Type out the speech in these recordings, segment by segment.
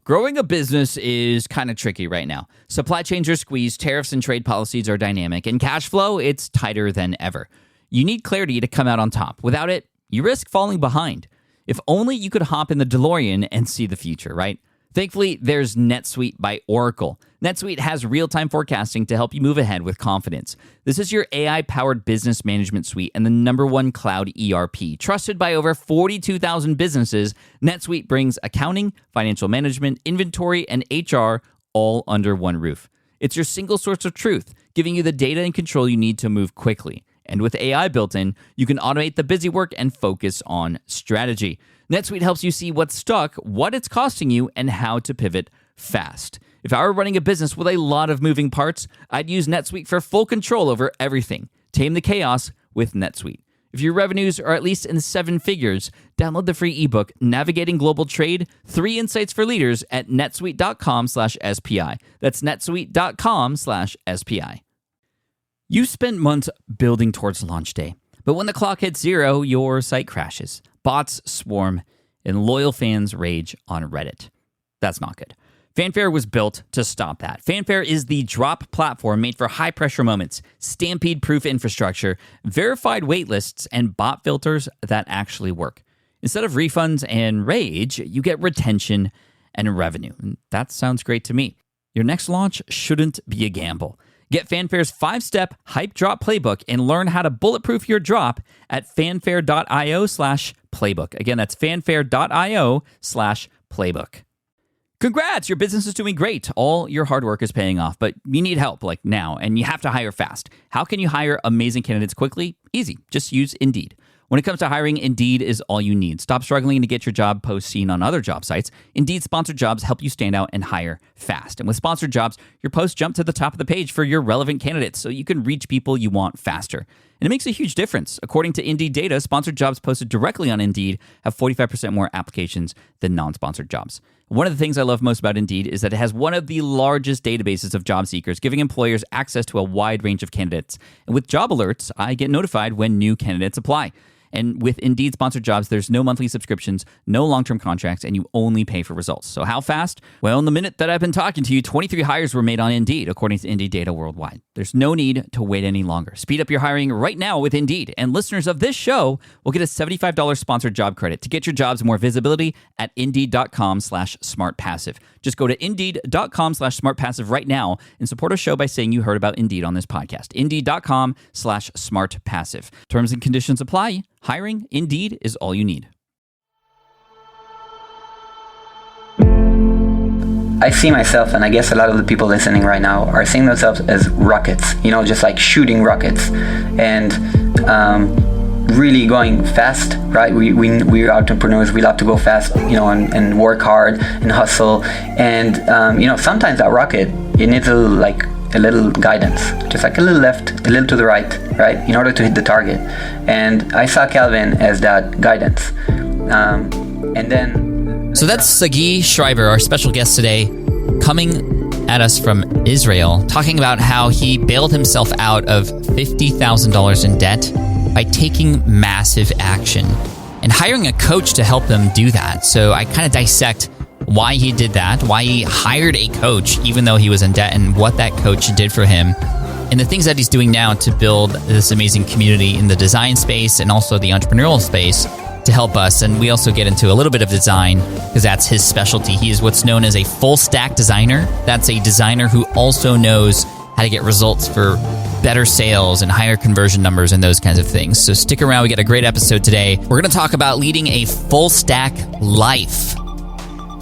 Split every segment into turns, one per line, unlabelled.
Growing a business is kind of tricky right now. Supply chains are squeezed, tariffs and trade policies are dynamic, and cash flow, it's tighter than ever. You need clarity to come out on top. Without it, you risk falling behind. If only you could hop in the DeLorean and see the future, right? Thankfully, there's NetSuite by Oracle. NetSuite has real-time forecasting to help you move ahead with confidence. This is your AI-powered business management suite and the #1 cloud ERP. Trusted by over 42,000 businesses, NetSuite brings accounting, financial management, inventory, and HR all under one roof. It's your single source of truth, giving you the data and control you need to move quickly. And with AI built in, you can automate the busy work and focus on strategy. NetSuite helps you see what's stuck, what it's costing you, and how to pivot fast. If I were running a business with a lot of moving parts, I'd use NetSuite for full control over everything. Tame the chaos with NetSuite. If your revenues are at least in 7 figures, download the free ebook, Navigating Global Trade, 3 Insights for Leaders at netsuite.com/SPI. That's netsuite.com/SPI. You spent months building towards launch day, but when the clock hits 0, your site crashes. Bots swarm, and loyal fans rage on Reddit. That's not good. Fanfare was built to stop that. Fanfare is the drop platform made for high-pressure moments, stampede-proof infrastructure, verified waitlists, and bot filters that actually work. Instead of refunds and rage, you get retention and revenue. And that sounds great to me. Your next launch shouldn't be a gamble. Get Fanfare's 5-step hype drop playbook and learn how to bulletproof your drop at fanfare.io/playbook. Again, that's fanfare.io/playbook. Congrats, your business is doing great. All your hard work is paying off, but you need help like now, and you have to hire fast. How can you hire amazing candidates quickly? Easy. Just use Indeed. When it comes to hiring, Indeed is all you need. Stop struggling to get your job post seen on other job sites. Indeed sponsored jobs help you stand out and hire fast. And with sponsored jobs, your posts jump to the top of the page for your relevant candidates so you can reach people you want faster. And it makes a huge difference. According to Indeed data, sponsored jobs posted directly on Indeed have 45% more applications than non-sponsored jobs. One of the things I love most about Indeed is that it has one of the largest databases of job seekers, giving employers access to a wide range of candidates. And with job alerts, I get notified when new candidates apply. And with Indeed sponsored jobs, there's no monthly subscriptions, no long-term contracts, and you only pay for results. So how fast? Well, in the minute that I've been talking to you, 23 hires were made on Indeed, according to Indeed data worldwide. There's no need to wait any longer. Speed up your hiring right now with Indeed. And listeners of this show will get a $75 sponsored job credit to get your jobs more visibility at Indeed.com/smartpassive. Just go to Indeed.com/smartpassive right now and support our show by saying you heard about Indeed on this podcast. Indeed.com/smartpassive. Terms and conditions apply. Hiring, Indeed, is all you need.
I see myself, and I guess a lot of the people listening right now are seeing themselves as rockets, just like shooting rockets, and really going fast, right? We're entrepreneurs, we love to go fast, and work hard and hustle, and sometimes that rocket, it needs a little guidance, just like a little left, a little to the right, in order to hit the target. And I saw Calvin as that guidance.
So that's Sagi Schreiber, our special guest today, coming at us from Israel, talking about how he bailed himself out of $50,000 in debt by taking massive action and hiring a coach to help them do that. So I kind of dissect why he did that, why he hired a coach even though he was in debt, and what that coach did for him, and the things that he's doing now to build this amazing community in the design space and also the entrepreneurial space to help us. And we also get into a little bit of design because that's his specialty. He is what's known as a full stack designer. That's a designer who also knows how to get results for better sales and higher conversion numbers and those kinds of things. So stick around. We got a great episode today. We're going to talk about leading a full stack life.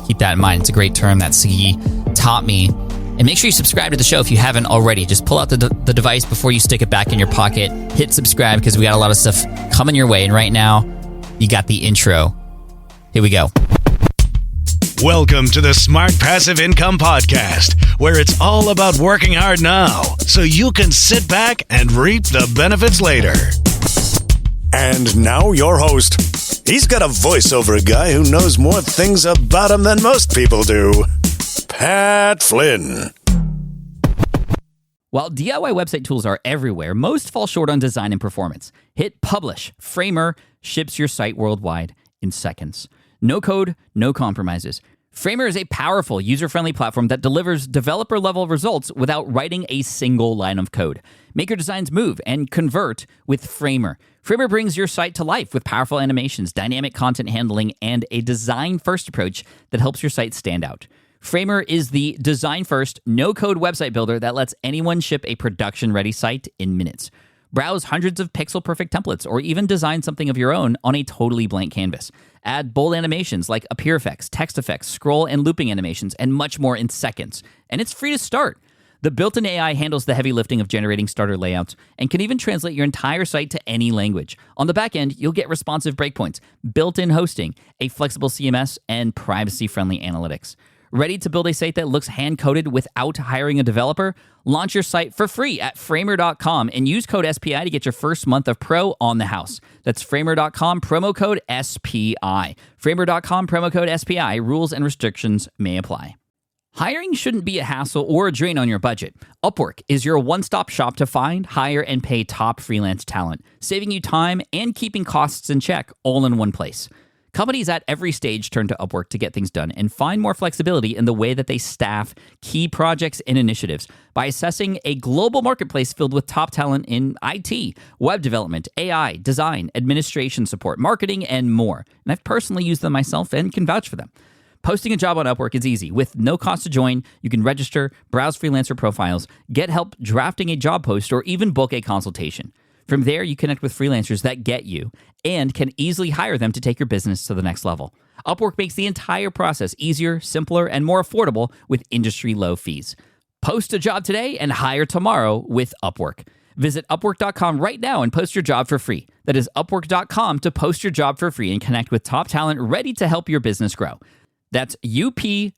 Keep that in mind. It's a great term that Sagi taught me. And make sure you subscribe to the show if you haven't already. Just pull out the device before you stick it back in your pocket. Hit subscribe because we got a lot of stuff coming your way. And right now, you got the intro. Here we go.
Welcome to the Smart Passive Income Podcast, where it's all about working hard now so you can sit back and reap the benefits later.
And now your host. He's got a voiceover guy who knows more things about him than most people do. Pat Flynn.
While DIY website tools are everywhere, most fall short on design and performance. Hit publish. Framer ships your site worldwide in seconds. No code, no compromises. Framer is a powerful, user-friendly platform that delivers developer-level results without writing a single line of code. Make your designs move and convert with Framer. Framer brings your site to life with powerful animations, dynamic content handling, and a design-first approach that helps your site stand out. Framer is the design-first, no-code website builder that lets anyone ship a production-ready site in minutes. Browse hundreds of pixel-perfect templates or even design something of your own on a totally blank canvas. Add bold animations like appear effects, text effects, scroll and looping animations, and much more in seconds. And it's free to start. The built-in AI handles the heavy lifting of generating starter layouts and can even translate your entire site to any language. On the back end, you'll get responsive breakpoints, built-in hosting, a flexible CMS, and privacy-friendly analytics. Ready to build a site that looks hand-coded without hiring a developer? Launch your site for free at Framer.com and use code SPI to get your first month of Pro on the house. That's Framer.com, promo code SPI. Framer.com, promo code SPI. Rules and restrictions may apply. Hiring shouldn't be a hassle or a drain on your budget. Upwork is your one-stop shop to find, hire, and pay top freelance talent, saving you time and keeping costs in check all in one place. Companies at every stage turn to Upwork to get things done and find more flexibility in the way that they staff key projects and initiatives by assessing a global marketplace filled with top talent in IT, web development, AI, design, administration support, marketing, and more. And I've personally used them myself and can vouch for them. Posting a job on Upwork is easy. With no cost to join, you can register, browse freelancer profiles, get help drafting a job post, or even book a consultation. From there, you connect with freelancers that get you and can easily hire them to take your business to the next level. Upwork makes the entire process easier, simpler, and more affordable with industry-low fees. Post a job today and hire tomorrow with Upwork. Visit Upwork.com right now and post your job for free. That is Upwork.com to post your job for free and connect with top talent ready to help your business grow. That's UPWORK.com,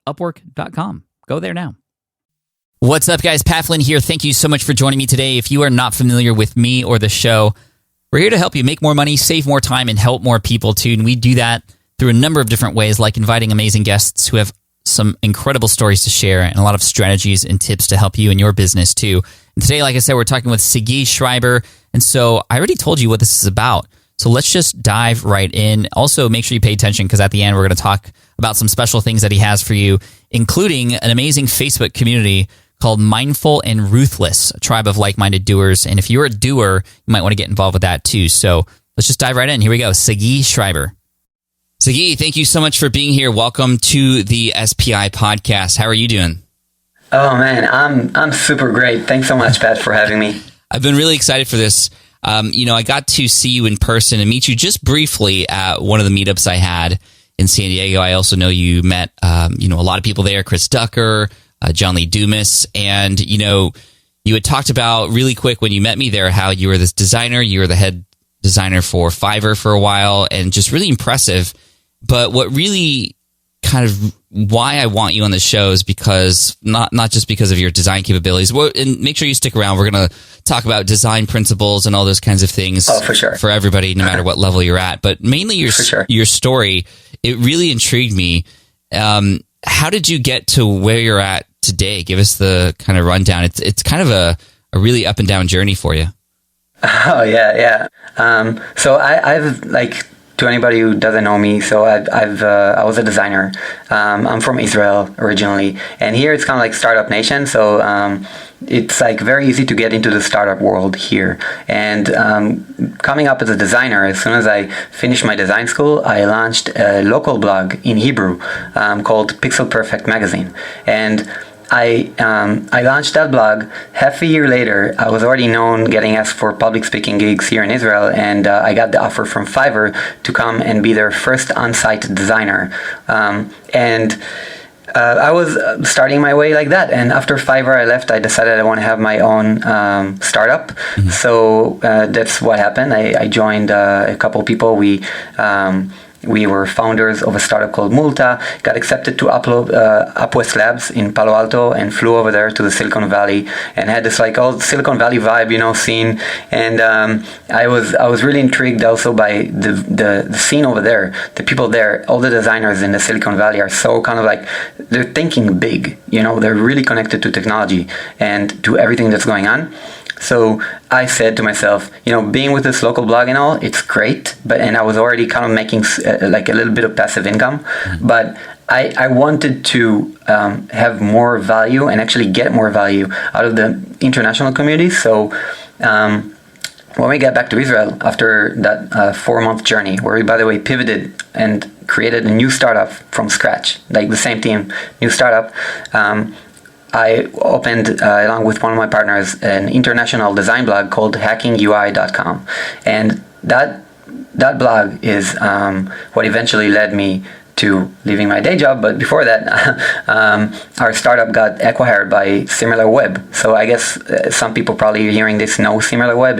Upwork.com. Go there now. What's up, guys? Pat Flynn here. Thank you so much for joining me today. If you are not familiar with me or the show, we're here to help you make more money, save more time, and help more people too. And we do that through a number of different ways, like inviting amazing guests who have some incredible stories to share and a lot of strategies and tips to help you in your business too. And today, like I said, we're talking with Sagi Schreiber. And so I already told you what this is about. So let's just dive right in. Also, make sure you pay attention because at the end, we're going to talk about some special things that he has for you, including an amazing Facebook community called Mindful and Ruthless, a tribe of like-minded doers. And if you're a doer, you might want to get involved with that too. So let's just dive right in. Here we go. Sagi Schreiber. Sagi, thank you so much for being here. Welcome to the SPI podcast. How are you doing?
Oh man, I'm super great. Thanks so much, Pat, for having me.
I've been really excited for this. I got to see you in person and meet you just briefly at one of the meetups I had in San Diego. I also know you met, a lot of people there, Chris Ducker, John Lee Dumas, and, you had talked about really quick when you met me there how you were this designer, you were the head designer for Fiverr for a while, and just really impressive. But what really kind of why I want you on the show is because not just because of your design capabilities. And make sure you stick around. We're going to talk about design principles and all those kinds of things.
Oh, for sure.
For everybody, no matter what level you're at. But mainly your story, it really intrigued me. How did you get to where you're at today? Give us the kind of rundown. It's kind of a really up and down journey for you.
Oh yeah. So I've to anybody who doesn't know me, so I was a designer. I'm from Israel originally, and here it's kind of like startup nation. So it's like very easy to get into the startup world here. And coming up as a designer, as soon as I finished my design school, I launched a local blog in Hebrew called Pixel Perfect Magazine, and I launched that blog. Half a year later, I was already known, getting asked for public speaking gigs here in Israel, and I got the offer from Fiverr to come and be their first on-site designer. I was starting my way like that, and after Fiverr I left, I decided I want to have my own startup. Mm-hmm. So that's what happened. I joined a couple people. We were founders of a startup called Multa, got accepted to Upwest Labs in Palo Alto, and flew over there to the Silicon Valley and had this old Silicon Valley vibe, scene. And I was really intrigued also by the scene over there. The people there, all the designers in the Silicon Valley are so kind of they're thinking big, they're really connected to technology and to everything that's going on. So I said to myself, being with this local blog and all, it's great, and I was already kind of making like a little bit of passive income, but I wanted to have more value and actually get more value out of the international community. So when we got back to Israel after that 4-month journey, where we, by the way, pivoted and created a new startup from scratch, like the same team, new startup, I opened, along with one of my partners, an international design blog called hackingui.com. And that blog is what eventually led me to leaving my day job. But before that, our startup got acquired by SimilarWeb. So I guess some people probably hearing this know SimilarWeb.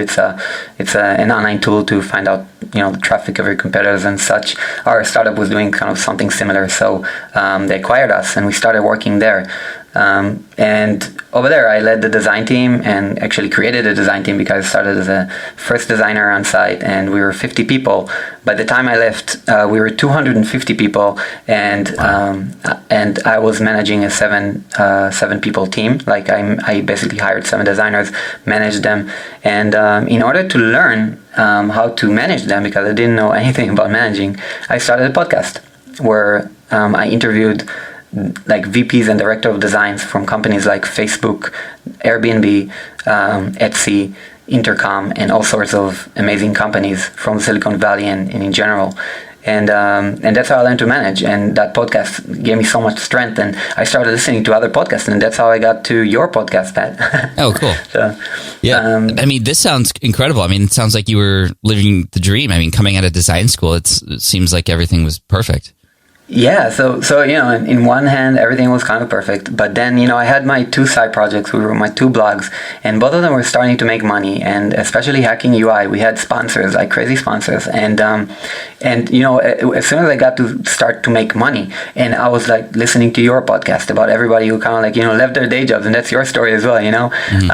It's an online tool to find out the traffic of your competitors and such. Our startup was doing kind of something similar. So they acquired us and we started working there. And over there, I led the design team and actually created a design team because I started as a first designer on site, and we were 50 people. By the time I left, we were 250 people, and I was managing a seven people team. Like I basically hired 7 designers, managed them, and in order to learn how to manage them, because I didn't know anything about managing, I started a podcast where I interviewed like VPs and director of designs from companies like Facebook, Airbnb, Etsy, Intercom, and all sorts of amazing companies from Silicon Valley and in general. And that's how I learned to manage. And that podcast gave me so much strength. And I started listening to other podcasts, and that's how I got to your podcast, Pat.
Oh, cool.
So,
yeah. I mean, this sounds incredible. I mean, it sounds like you were living the dream. I mean, coming out of design school, it seems like everything was perfect.
Yeah, so in one hand, everything was kind of perfect, but then, I had my 2 side projects, we were my 2 blogs, and both of them were starting to make money, and especially Hacking UI, we had sponsors, like crazy sponsors, and as soon as I got to start to make money, and I was like listening to your podcast about everybody who kind of like, left their day jobs, and that's your story as well, Mm-hmm.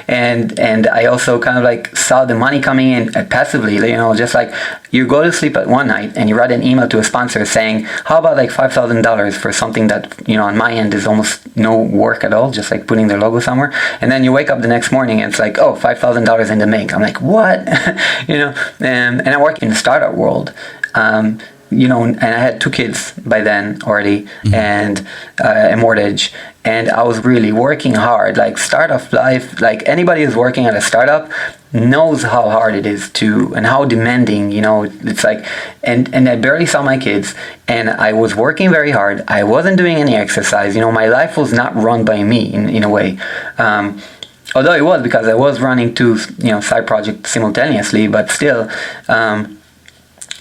And I also kind of like saw the money coming in passively, just like you go to sleep at one night and you write an email to a sponsor saying, how about like $5,000 for something that, on my end is almost no work at all, just like putting their logo somewhere. And then you wake up the next morning and it's like, oh, $5,000 in the bank. I'm like, what? And I work in the startup world. And I had 2 kids by then already, mm-hmm. and a mortgage, and I was really working hard. Like startup life, like anybody who's working at a startup knows how hard it is and how demanding, it's like, and I barely saw my kids, and I was working very hard. I wasn't doing any exercise. My life was not run by me in a way. Although it was, because I was running 2, side projects simultaneously, but still,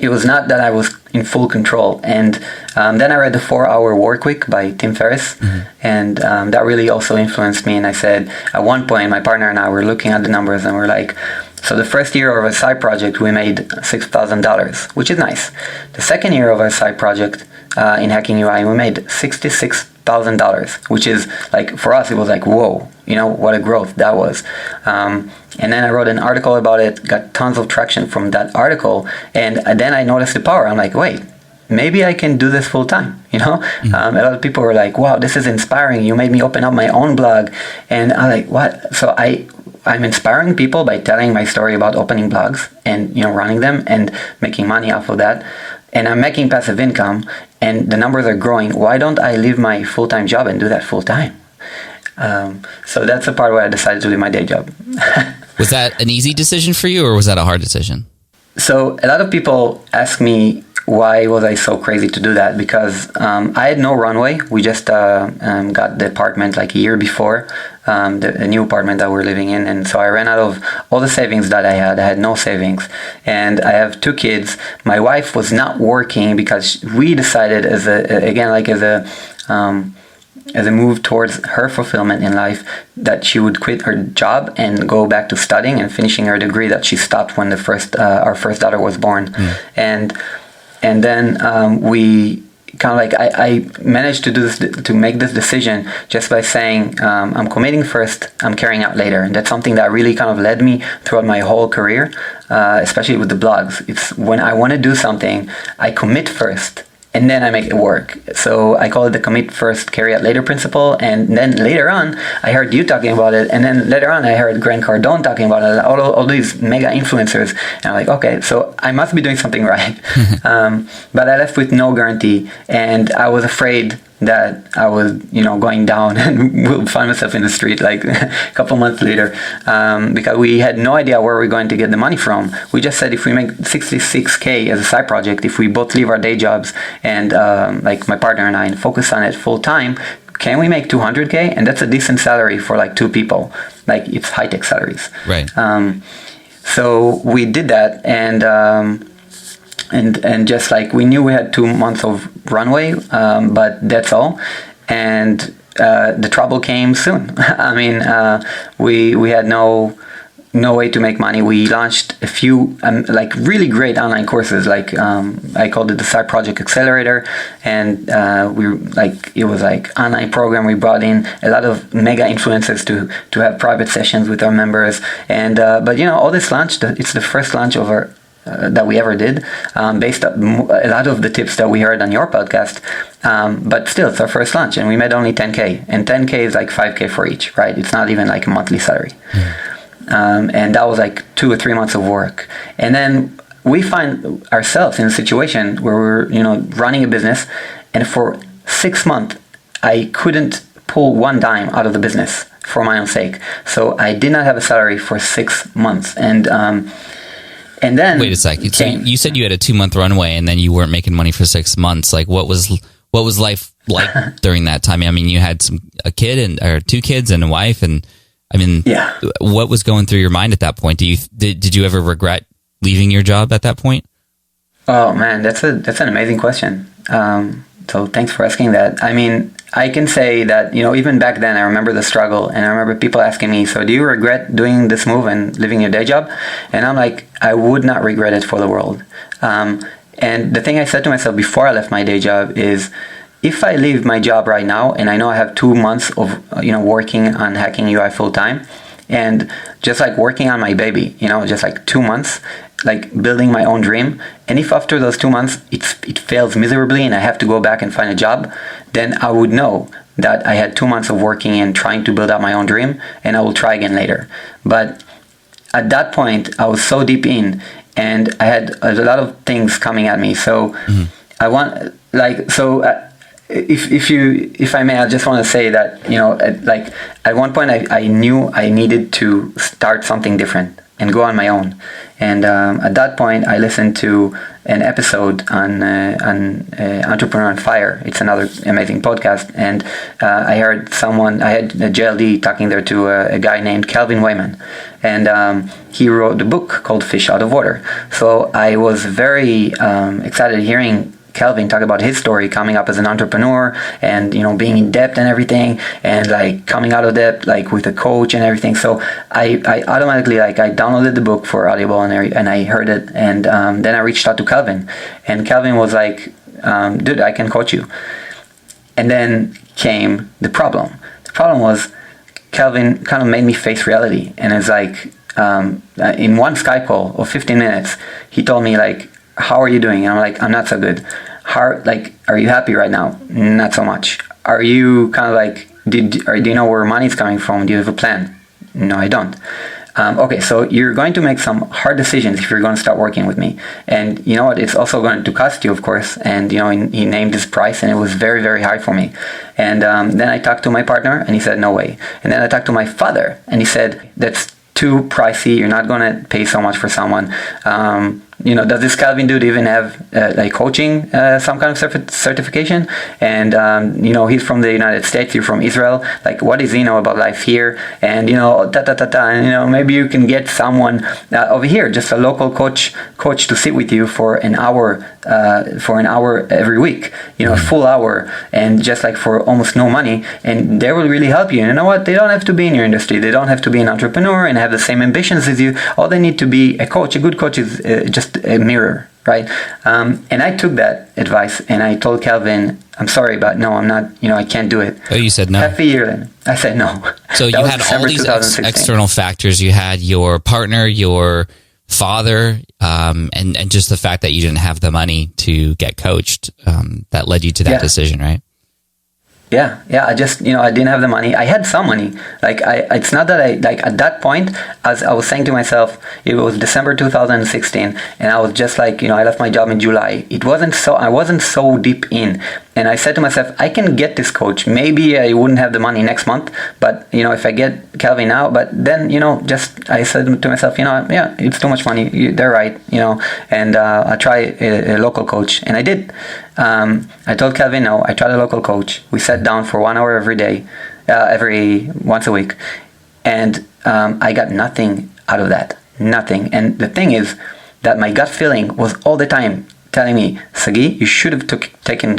it was not that I was in full control. And then I read The 4-Hour Workweek by Tim Ferriss, mm-hmm. and that really also influenced me. And I said, at one point, my partner and I were looking at the numbers, and we're like, so the first year of a side project, we made $6,000, which is nice. The second year of our side project in Hacking UI, we made $66,000, which is like, for us, it was like, whoa, what a growth that was. And then I wrote an article about it, got tons of traction from that article, and then I noticed the power. I'm like, wait, maybe I can do this full time, Mm-hmm. A lot of people were like, wow, this is inspiring. You made me open up my own blog. And I'm like, what? So I'm inspiring people by telling my story about opening blogs and, running them and making money off of that. And I'm making passive income, and the numbers are growing. Why don't I leave my full-time job and do that full-time? So that's the part where I decided to leave my day job.
Was that an easy decision for you, or was that a hard decision?
So a lot of people ask me, why was I so crazy to do that? Because I had no runway. We just got the apartment like a year before, the new apartment that we're living in. And so I ran out of all the savings that I had. I had no savings. And I have 2 kids. My wife was not working because we decided as a move towards her fulfillment in life, that she would quit her job and go back to studying and finishing her degree that she stopped when our first daughter was born. Mm. And then we kind of like, I managed to make this decision just by saying, I'm committing first, I'm carrying out later. And that's something that really kind of led me throughout my whole career, especially with the blogs. It's when I want to do something, I commit first, and then I make it work. So I call it the commit first, carry out later principle. And then later on, I heard you talking about it. And then later on, I heard Grant Cardone talking about it, all these mega influencers. And I'm like, okay, so I must be doing something right. But I left with no guarantee. And I was afraid that I was, going down and will find myself in the street like a couple months later, because we had no idea where we're going to get the money from. We just said if we make $66K as a side project, if we both leave our day jobs and like my partner and I focus on it full time, can we make $200K? And that's a decent salary for like two people. Like it's high-tech salaries.
Right.
So we did that, and just like we knew we had 2 months of runway, but that's all. And the trouble came soon. I mean, we had no way to make money. We launched a few like really great online courses, like I called it the Side Project Accelerator, and it was like online program. We brought in a lot of mega influencers to have private sessions with our members, and but all this launch, it's the first launch of our that we ever did, based on a lot of the tips that we heard on your podcast, but still it's our first launch, and we made only 10K, and 10K is like 5K for each, right? It's not even like a monthly salary. And that was like 2 or 3 months of work. And then we find ourselves in a situation where we're running a business, and for 6 months I couldn't pull one dime out of the business for my own sake. So I did not have a salary for 6 months, and then
wait a second. So you said you had a 2-month runway, and then you weren't making money for 6 months. Like, what was life like during that time? I mean, you had a kid or 2 kids and a wife, and I mean,
yeah.
What was going through your mind at that point? Did you ever regret leaving your job at that point?
Oh man, that's an amazing question. So thanks for asking that. I mean, I can say that, even back then I remember the struggle, and I remember people asking me, so do you regret doing this move and leaving your day job? And I'm like, I would not regret it for the world. And the thing I said to myself before I left my day job is, if I leave my job right now, and I know I have 2 months of, working on Hacking UI full time, and just like working on my baby, just like 2 months, like building my own dream. And if after those 2 months it fails miserably and I have to go back and find a job, then I would know that I had 2 months of working and trying to build up my own dream, and I will try again later. But at that point, I was so deep in, and I had a lot of things coming at me. So if I may, I just want to say that, like at one point I knew I needed to start something different and go on my own. And at that point, I listened to an episode on Entrepreneur on Fire. It's another amazing podcast. And I had a JLD talking there to a guy named Calvin Wayman. And he wrote a book called Fish Out of Water. So I was very excited hearing Calvin talk about his story coming up as an entrepreneur, and being in debt and everything, and like coming out of debt like with a coach and everything. So I automatically I downloaded the book for Audible, and I heard it, and then I reached out to Calvin, and Calvin was like, dude, I can coach you. And then came the problem. The problem was Calvin kind of made me face reality, and it's like in one Skype call of 15 minutes, he told me like, how are you doing? And I'm like, I'm not so good. Are you happy right now? Not so much. Are you kind of like, do you know where money's coming from? Do you have a plan? No, I don't. Okay, so you're going to make some hard decisions if you're going to start working with me. And you know what? It's also going to cost you, of course. And, he named his price, and it was very, very high for me. And then I talked to my partner, and he said, no way. And then I talked to my father, and he said, that's too pricey. You're not going to pay so much for someone. Does this Calvin dude even have coaching, some kind of certification? And he's from the United States. You're from Israel. Like, what does he know about life here? And And maybe you can get someone over here, just a local coach to sit with you for an hour every week. A full hour, and just like for almost no money, and they will really help you. And you know what? They don't have to be in your industry. They don't have to be an entrepreneur and have the same ambitions as you. All they need to be a coach. A good coach is just a mirror, right? And I took that advice, and I told Calvin, I'm sorry, but no, I'm not, I can't do it.
Oh, you said no?
Half a year in, I said no.
So you had all these external factors. You had your partner, your father, and just the fact that you didn't have the money to get coached, that led you to that decision, right?
Yeah. I just, I didn't have the money. I had some money. It's not that at that point, as I was saying to myself, it was December 2016, and I was just I left my job in July. I wasn't so deep in. And I said to myself, I can get this coach. Maybe I wouldn't have the money next month, but, if I get Calvin now, but then, I said to myself, it's too much money. They're right, and I'll try a local coach. And I did. I told Calvin, no, I tried a local coach. We sat down for 1 hour every day, once a week. And I got nothing out of that. Nothing. And the thing is that my gut feeling was all the time telling me, Sagi, you should have taken,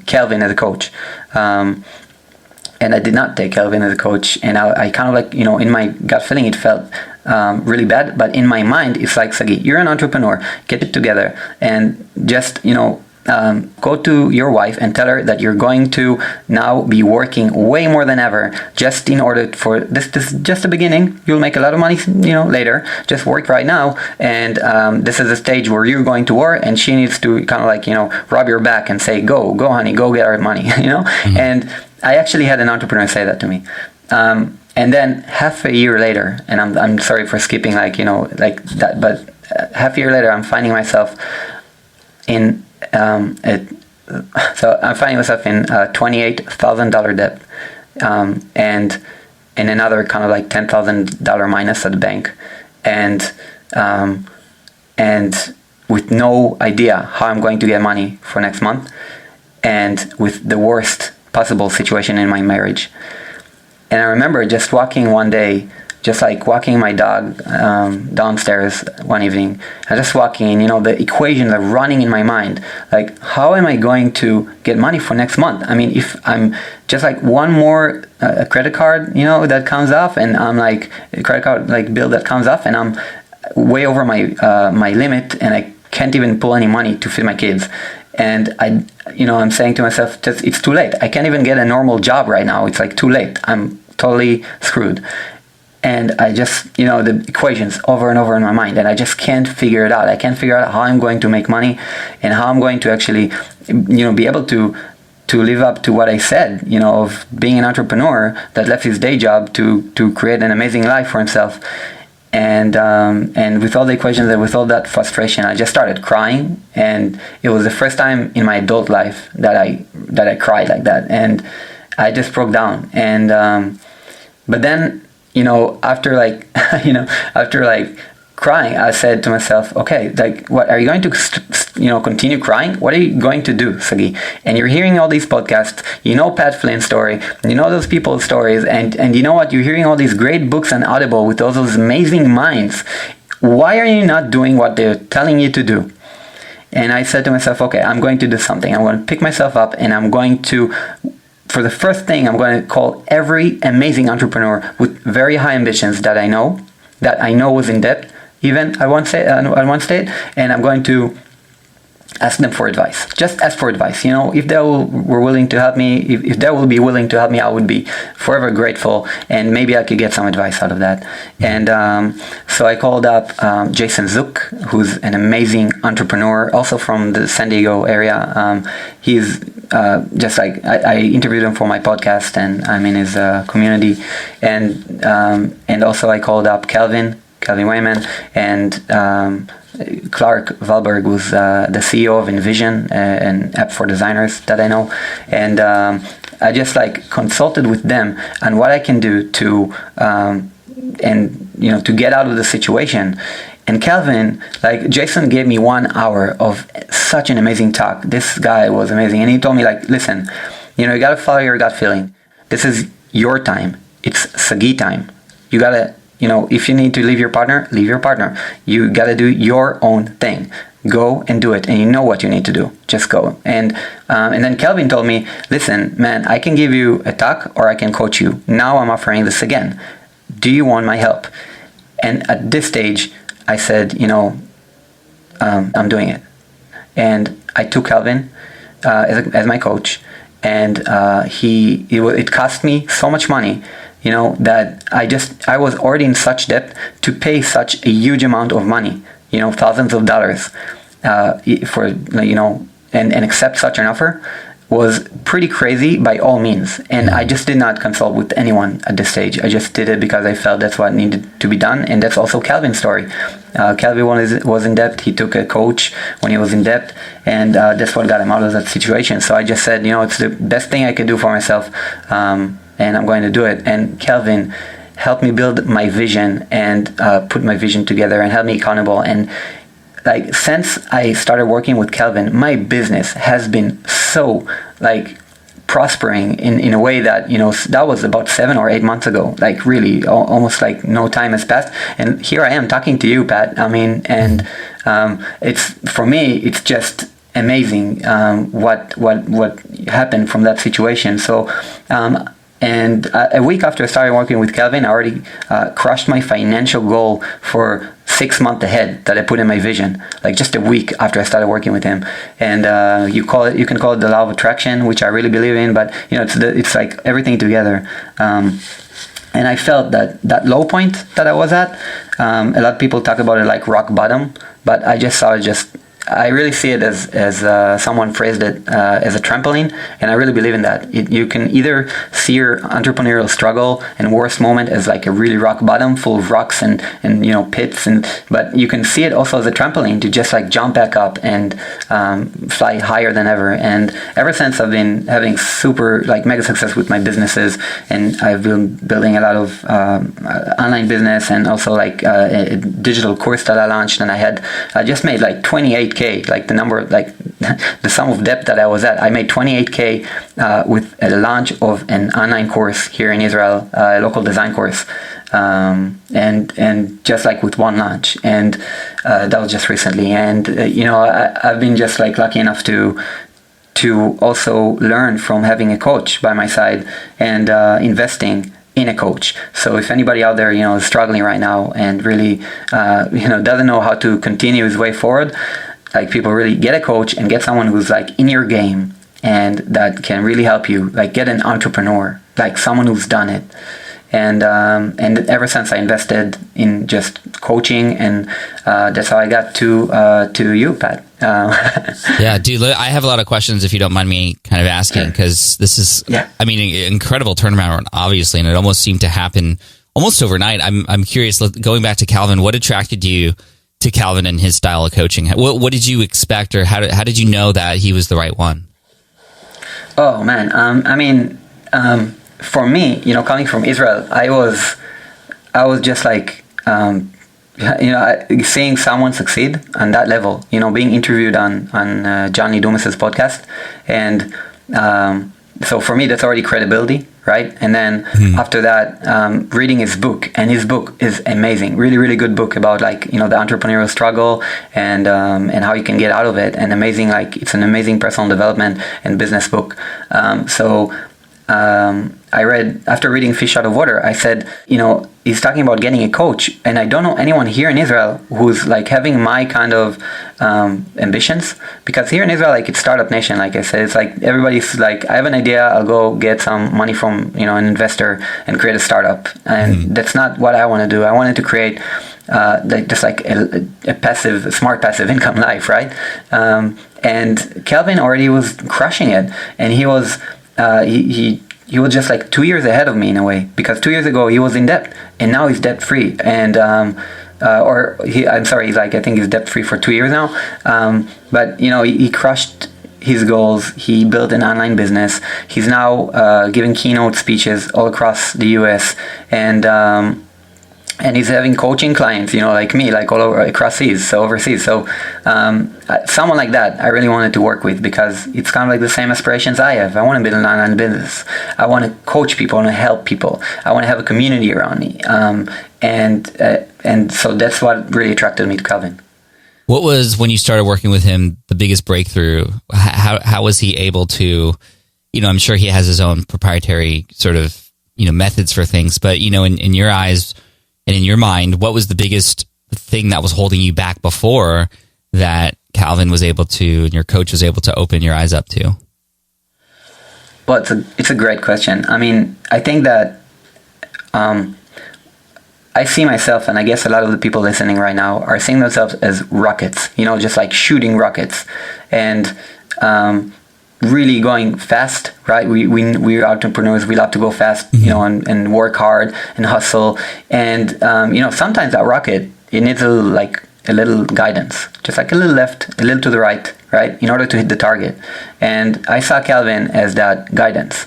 Calvin as a coach. And I did not take Calvin as a coach. And I kind of in my gut feeling, it felt really bad. But in my mind, it's like, Sagi, you're an entrepreneur. Get it together. And just, go to your wife and tell her that you're going to now be working way more than ever, just in order for this just the beginning. You'll make a lot of money, later. Just work right now, and this is a stage where you're going to war, and she needs to kind of rub your back and say, go honey, go get our money, Mm-hmm. And I actually had an entrepreneur say that to me. And then half a year later, and I'm sorry for skipping that, but half a year later, I'm finding myself in so I'm finding myself in $28,000 debt, and in another kind of $10,000 minus at the bank, and with no idea how I'm going to get money for next month, and with the worst possible situation in my marriage. And I remember just walking one day, walking my dog downstairs one evening. I just walking, the equations are running in my mind. How am I going to get money for next month? I mean, if I'm just one more credit card, that comes off, and I'm a credit card bill that comes off, and I'm way over my limit, and I can't even pull any money to feed my kids. And I'm saying to myself, it's too late. I can't even get a normal job right now. It's too late. I'm totally screwed. And I just, the equations over and over in my mind, and I just can't figure it out. I can't figure out how I'm going to make money, and how I'm going to actually, be able to live up to what I said, of being an entrepreneur that left his day job to create an amazing life for himself. And with all the equations and with all that frustration, I just started crying, and it was the first time in my adult life that I cried like that, and I just broke down. And but then, after crying, I said to myself, okay, what are you going to, continue crying? What are you going to do, Sagi? And you're hearing all these podcasts, Pat Flynn's story, those people's stories, and you know what? You're hearing all these great books on Audible with all those amazing minds. Why are you not doing what they're telling you to do? And I said to myself, okay, I'm going to do something. I'm going to pick myself up, and I'm going to, for the first thing, I'm going to call every amazing entrepreneur with very high ambitions that I know was in debt, even at one state, and I'm going to ask them for advice. Just ask for advice. If they were willing to help me, if they will be willing to help me, I would be forever grateful, and maybe I could get some advice out of that. And so I called up Jason Zook, who's an amazing entrepreneur, also from the San Diego area. He's I interviewed him for my podcast, and I'm in his community. And also I called up Calvin Wayman, and Clark Valberg was the CEO of Envision, an app for designers that I know, and I just consulted with them on what I can do to to get out of the situation. And Calvin, Jason gave me 1 hour of such an amazing talk. This guy was amazing, and he told me listen, you gotta follow your gut feeling. This is your time. It's Sagi time. You gotta. If you need to leave your partner, leave your partner. You got to do your own thing. Go and do it. And you know what you need to do. Just go. And then Kelvin told me, listen, man, I can give you a talk or I can coach you. Now I'm offering this again. Do you want my help? And at this stage, I said, I'm doing it. And I took Kelvin as my coach. And it cost me so much money that I was already in such debt to pay such a huge amount of money, thousands of dollars, for, and accept such an offer was pretty crazy by all means. And I just did not consult with anyone at this stage. I just did it because I felt that's what needed to be done. And that's also Calvin's story. Calvin was in debt. He took a coach when he was in debt, and that's what got him out of that situation. So I just said, it's the best thing I could do for myself, and I'm going to do it. And Calvin helped me build my vision and put my vision together and held me accountable. And since I started working with Calvin, my business has been so prospering in a way that, that was about 7 or 8 months ago, really almost no time has passed. And here I am talking to you, Pat. And it's, for me, it's just amazing what happened from that situation. So, and a week after I started working with Calvin, I already crushed my financial goal for 6 months ahead that I put in my vision, just a week after I started working with him. And you can call it the law of attraction, which I really believe in, but it's like everything together. And I felt that low point that I was at, a lot of people talk about it like rock bottom, but I just saw it I really see it as someone phrased it as a trampoline, and I really believe in that. You can either see your entrepreneurial struggle and worst moment as a really rock bottom full of rocks and pits, but you can see it also as a trampoline to just jump back up and fly higher than ever. And ever since, I've been having super mega success with my businesses, and I've been building a lot of online business, and also a digital course that I launched, and I just made 28K, the number, the sum of debt that I was at. I made 28K with a launch of an online course here in Israel, a local design course, and just with one launch, and that was just recently. And I've been just lucky enough to also learn from having a coach by my side and investing in a coach. So if anybody out there is struggling right now and really doesn't know how to continue his way forward, people really get a coach and get someone who's in your game and that can really help you. Get an entrepreneur, someone who's done it. And ever since I invested in just coaching, and that's how I got to you, Pat.
Yeah, dude, I have a lot of questions if you don't mind me kind of asking, because this is, an incredible turnaround, obviously, and it almost seemed to happen almost overnight. I'm curious, going back to Calvin, what attracted you to Calvin and his style of coaching? What did you expect, or how did you know that he was the right one?
Oh man, for me, coming from Israel, I was just seeing someone succeed on that level, being interviewed on Johnny Dumas's podcast, and so for me that's already credibility, right? And then after that, reading his book, and his book is amazing, really, really good book about the entrepreneurial struggle and how you can get out of it, and amazing, it's an amazing personal development and business book. I read, after reading Fish Out of Water, I said, he's talking about getting a coach, and I don't know anyone here in Israel who's having my kind of ambitions, because here in Israel, it's startup nation, like I said, it's everybody's I have an idea, I'll go get some money from an investor and create a startup, and that's not what I want to do. I wanted to create just a smart passive income life, right? And Calvin already was crushing it, and he was he was just 2 years ahead of me in a way, because 2 years ago he was in debt, and now he's debt free. And I think he's debt free for 2 years now. But he crushed his goals. He built an online business. He's now giving keynote speeches all across the US, and he's having coaching clients, like me, all over overseas. So someone like that I really wanted to work with, because it's kind of the same aspirations I have. I want to build an online business. I want to coach people. I want to help people. I want to have a community around me. And so that's what really attracted me to Calvin.
What was, when you started working with him, the biggest breakthrough? How was he able to, I'm sure he has his own proprietary sort of, methods for things, but, in your eyes, and in your mind, what was the biggest thing that was holding you back before that Calvin was able to, and your coach was able to open your eyes up to?
Well, it's a great question. I think that I see myself, and I guess a lot of the people listening right now are seeing themselves as rockets, just like shooting rockets, and really going fast, right? We're entrepreneurs. We love to go fast, and work hard and hustle. And sometimes that rocket, it needs a little guidance, just like a little left, a little to the right, in order to hit the target. And I saw Calvin as that guidance.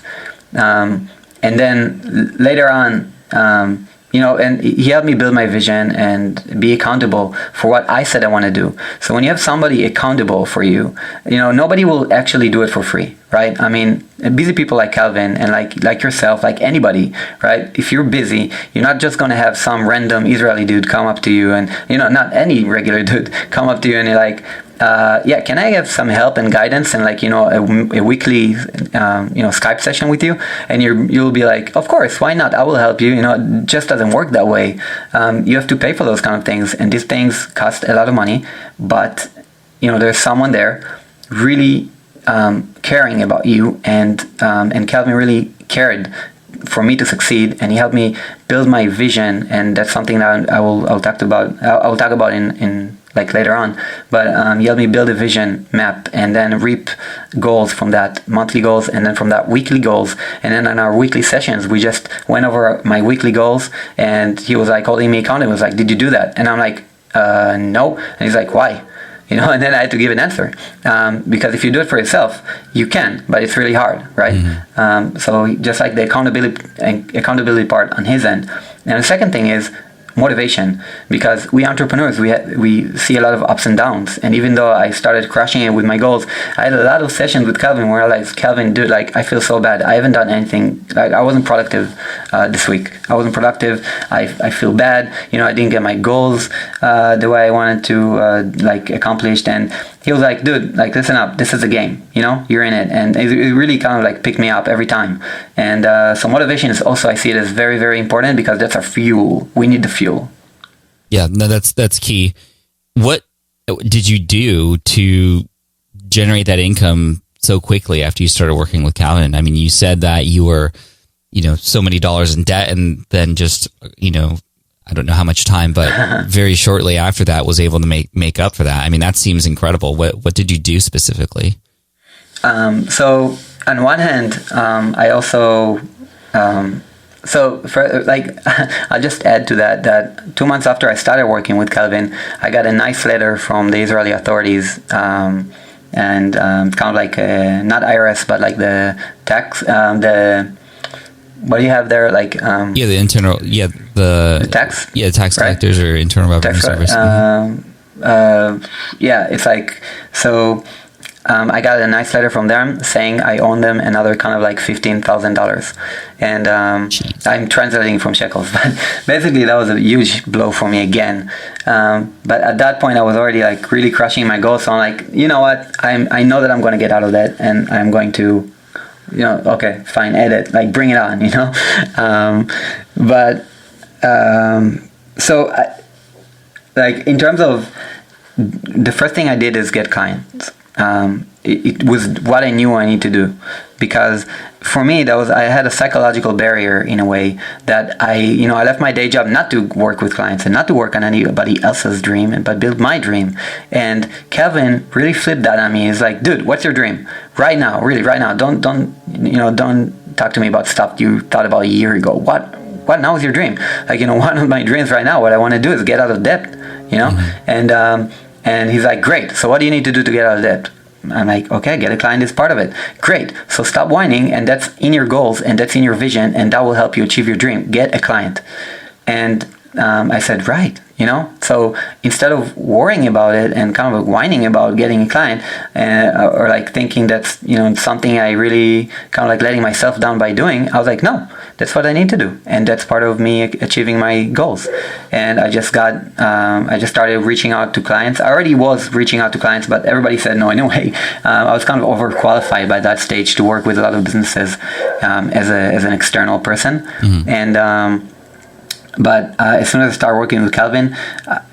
And then later on, and he helped me build my vision and be accountable for what I said I want to do. So when you have somebody accountable for you, nobody will actually do it for free, right? I mean, busy people like Calvin and like yourself, like anybody, right? If you're busy, you're not just going to have some random Israeli dude come up to you and, not any regular dude come up to you and you're like, can I have some help and guidance and a weekly Skype session with you? And you'll be like, of course, why not? I will help you. It just doesn't work that way. You have to pay for those kind of things, and these things cost a lot of money. But there's someone there really caring about you, and Calvin really cared for me to succeed, and he helped me build my vision, and that's something that I'll talk about in later on, but he helped me build a vision map and then reap goals from that, monthly goals, and then from that weekly goals. And then in our weekly sessions, we just went over my weekly goals, and he was like holding me accountable. He was like, did you do that? And I'm like, no. And he's like, why? And then I had to give an answer, because if you do it for yourself, you can, but it's really hard, right? Mm-hmm. So just like the accountability part on his end. And the second thing is motivation, because we entrepreneurs, we see a lot of ups and downs. And even though I started crushing it with my goals, I had a lot of sessions with Calvin where I was like, Calvin, dude, I feel so bad. I haven't done anything. I wasn't productive this week. I wasn't productive. I feel bad. I didn't get my goals the way I wanted to accomplished. And he was like, dude, listen up. This is a game. You're in it. And it really kind of picked me up every time. And so motivation is also, I see it as very, very important, because that's our fuel. We need the fuel.
Yeah, no, that's key. What did you do to generate that income so quickly after you started working with Calvin? I mean, you said that you were, so many dollars in debt, and then just, I don't know how much time, but very shortly after that was able to make up for that. I mean, that seems incredible. What did you do specifically?
So on one hand, I also, so for I'll just add to that 2 months after I started working with Calvin, I got a nice letter from the Israeli authorities, and kind of not IRS, but the tax, what do you have there?
The internal, the
tax,
tax collectors, right? Or Internal Revenue Service.
It's so. I got a nice letter from them saying I own them another kind of $15,000, and I'm translating from shekels, but basically that was a huge blow for me again. But at that point I was already really crushing my goals, so I'm like, you know what? I know that I'm going to get out of that, and I'm going to, okay, fine, edit, bring it on, So in terms of the first thing I did is get clients. It was what I knew I need to do, because for me I had a psychological barrier in a way that I left my day job not to work with clients and not to work on anybody else's dream, but build my dream. And Calvin really flipped that on me. He's like, dude, what's your dream right now? Really, right now. Don't talk to me about stuff you thought about a year ago. What now is your dream? One of my dreams right now, what I want to do is get out of debt, Mm-hmm. And he's like, great. So what do you need to do to get out of debt? I'm like, okay, get a client is part of it. Great. So stop whining, and that's in your goals, and that's in your vision, and that will help you achieve your dream. Get a client. And I said, right. So instead of worrying about it and kind of whining about getting a client, or thinking that's, something I really kind of letting myself down by doing, I was like, no, that's what I need to do. And that's part of me achieving my goals. And I just started reaching out to clients. I already was reaching out to clients, but everybody said no anyway. I was kind of overqualified by that stage to work with a lot of businesses as an external person. Mm-hmm. And But as soon as I started working with Calvin,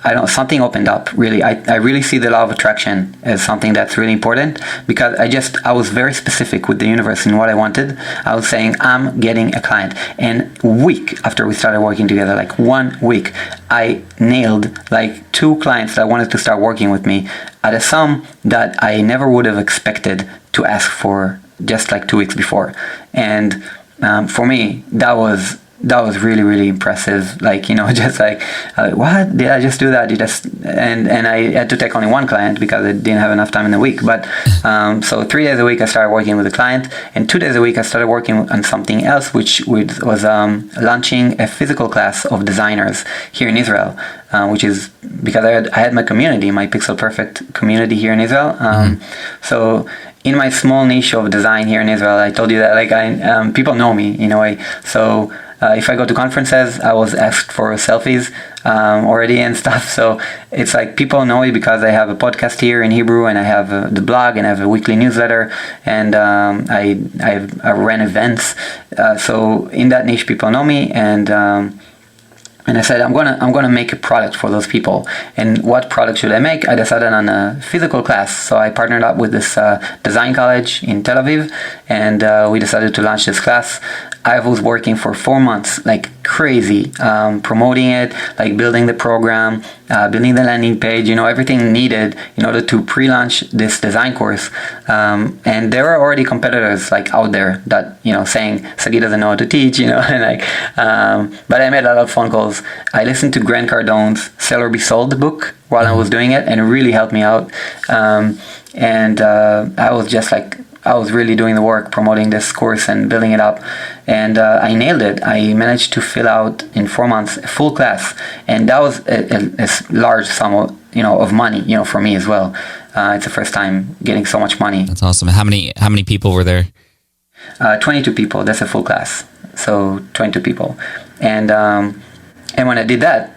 I don't something opened up. Really, I really see the law of attraction as something that's really important, because I was very specific with the universe in what I wanted. I was saying I'm getting a client, and week after we started working together, like 1 week, I nailed like 2 clients that wanted to start working with me at a sum that I never would have expected to ask for just like 2 weeks before. And for me, that was really, really impressive. Like, just like, what? Did I just do that? And I had to take only 1 client because I didn't have enough time in the week. But so 3 days a week I started working with a client, and 2 days a week I started working on something else, which was launching a physical class of designers here in Israel, which is because I had my community, my Pixel Perfect community here in Israel. So in my small niche of design here in Israel, I told you that like people know me in a way. So if I go to conferences, I was asked for selfies already and stuff. So it's like people know me because I have a podcast here in Hebrew, and I have the blog, and I have a weekly newsletter, and I ran events. So in that niche, people know me, and I said, I'm gonna make a product for those people. And what product should I make? I decided on a physical class. So I partnered up with this design college in Tel Aviv, and we decided to launch this class. I was working for 4 months, like crazy, promoting it, like building the program, building the landing page, everything needed in order to pre-launch this design course. And there were already competitors like out there that, saying Sagi doesn't know how to teach, and like, but I made a lot of phone calls. I listened to Grant Cardone's Sell or Be Sold book while I was doing it, and it really helped me out. I was really doing the work, promoting this course and building it up. And I nailed it. I managed to fill out in 4 months a full class. And that was a large sum of money, for me as well. It's the first time getting so much money.
That's awesome. How many people were there?
22 people. That's a full class. So 22 people. And when I did that,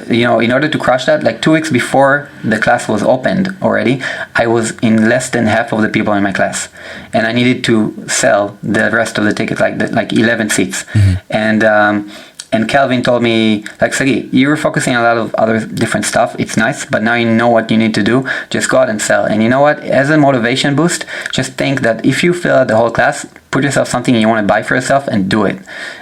in order to crush that, like 2 weeks before the class was opened already, I was in less than half of the people in my class, and I needed to sell the rest of the tickets, like 11 seats. And Calvin told me, like, Sagi, you were focusing on a lot of other different stuff. It's nice, but now you know what you need to do. Just go out and sell. And you know what? As a motivation boost, just think that if you fill out the whole class, put yourself something you want to buy for yourself and do it.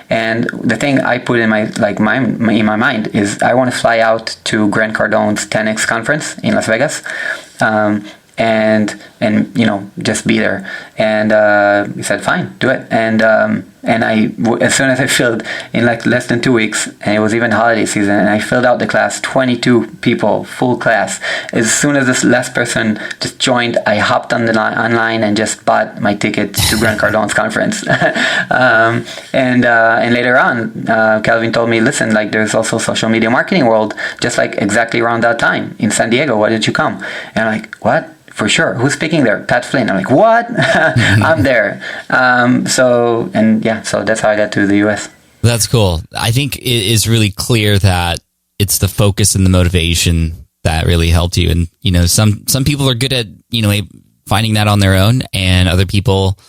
And the thing I put in my mind is I want to fly out to Grant Cardone's 10X conference in Las Vegas. And just be there. And he said, fine, do it. And I, as soon as I filled in like less than 2 weeks, and it was even holiday season, and I filled out the class, 22 people, full class. As soon as this last person just joined, I hopped online and just bought my ticket to Grant Cardone's conference. And later on, Calvin told me, listen, like there's also social media marketing world, just like exactly around that time in San Diego. Why did you come? And I'm like, what? For sure. Who's speaking there? Pat Flynn. I'm like, what? I'm there. So that's how I got to the US.
That's cool. I think it is really clear that it's the focus and the motivation that really helped you. And, some people are good at, finding that on their own, and other people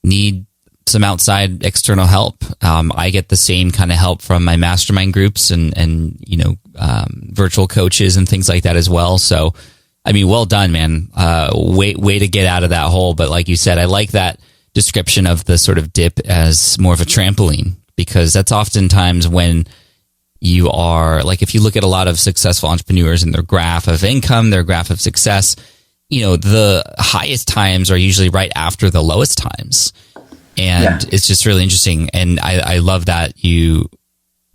need some outside external help. I get the same kind of help from my mastermind groups and virtual coaches and things like that as well. So, well done, man. Way to get out of that hole. But like you said, I like that description of the sort of dip as more of a trampoline, because that's oftentimes when you are, like, if you look at a lot of successful entrepreneurs and their graph of income, their graph of success, the highest times are usually right after the lowest times. And It's just really interesting. And I love that you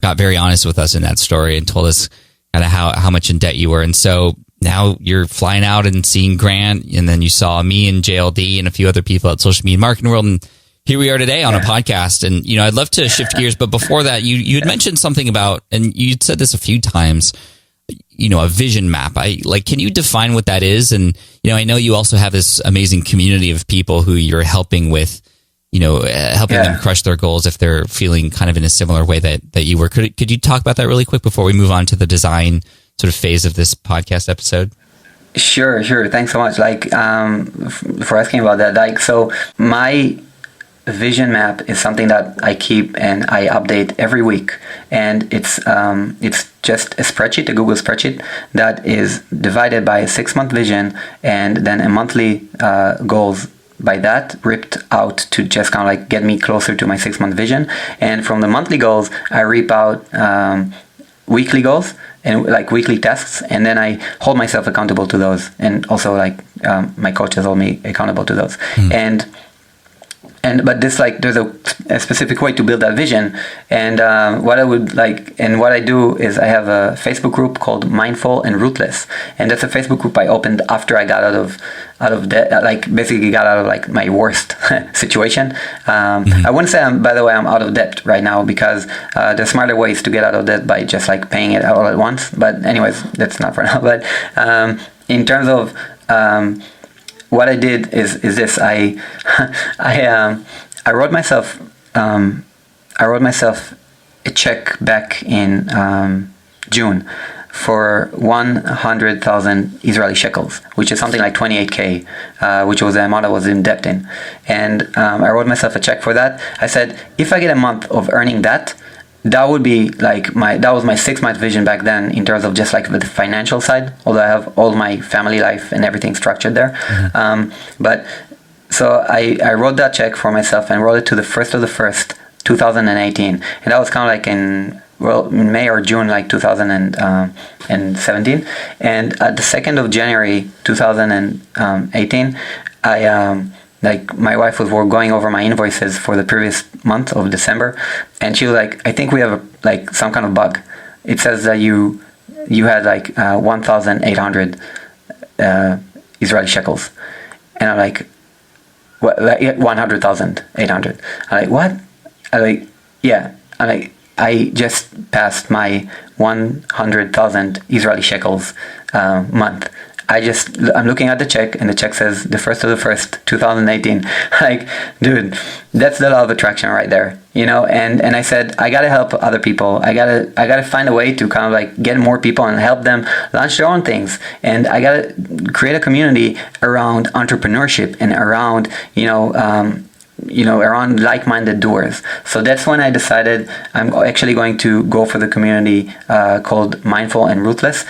got very honest with us in that story and told us kind of how much in debt you were. And so now you're flying out and seeing Grant, and then you saw me and JLD and a few other people at Social Media Marketing World, and here we are today on a podcast. And I'd love to shift gears, but before that, you had mentioned something about, and you'd said this a few times, a vision map. Can you define what that is? And I know you also have this amazing community of people who you're helping with, helping them crush their goals if they're feeling kind of in a similar way that you were. Could you talk about that really quick before we move on to the design sort of phase of this podcast episode?
Sure. Thanks so much. For asking about that. So my vision map is something that I keep and I update every week, and it's just a spreadsheet, a Google spreadsheet that is divided by a 6-month vision and then a monthly goals by that ripped out to just kind of like get me closer to my 6-month vision. And from the monthly goals, I rip out weekly goals and like weekly tasks, and then I hold myself accountable to those, and also like my coaches hold me accountable to those. But this, like, there's a specific way to build that vision. And what I would like, and what I do is I have a Facebook group called Mindful and Ruthless, and that's a Facebook group I opened after I got out of debt, like basically got out of like my worst situation. I wouldn't say by the way, I'm out of debt right now, because there's smarter ways to get out of debt by just like paying it all at once. But anyways, that's not for now. But in terms of what I did is this. I wrote myself a check back in June for 100,000 Israeli shekels, which is something like 28K, which was the amount I was in debt in. And I wrote myself a check for that. I said, if I get a month of earning that, that would be like that was my 6-month vision back then, in terms of just like the financial side, although I have all my family life and everything structured there. But so I wrote that check for myself and wrote it to the 1st of the 1st, 2018. And that was kind of like in May or June, like 2017. And at the 2nd of January, 2018, like my wife was going over my invoices for the previous month of December, and she was like, I think we have like some kind of bug. It says that you had like 1,800 Israeli shekels. And I'm like, what? Like 100,800. I'm like, what? I'm like, yeah. I'm like, I just passed my 100,000 Israeli shekels month. I'm looking at the check, and the check says the 1st of the 1st, 2018. Like, dude, that's the law of attraction right there, you know? And I said, I gotta help other people. I gotta find a way to kind of like get more people and help them launch their own things. And I gotta create a community around entrepreneurship and around, around like-minded doers. So that's when I decided I'm actually going to go for the community called Mindful and Ruthless.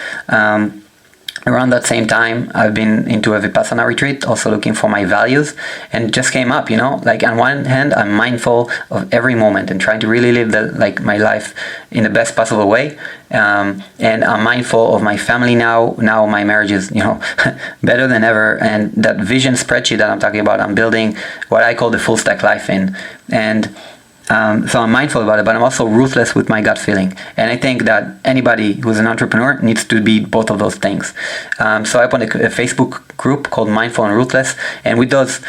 Around that same time, I've been into a Vipassana retreat, also looking for my values, and just came up, like on one hand, I'm mindful of every moment and trying to really live my life in the best possible way. And I'm mindful of my family now. Now my marriage is, better than ever. And that vision spreadsheet that I'm talking about, I'm building what I call the full stack life in. And so I'm mindful about it, but I'm also ruthless with my gut feeling. And I think that anybody who's an entrepreneur needs to be both of those things. So I opened a Facebook group called Mindful and Ruthless. And with those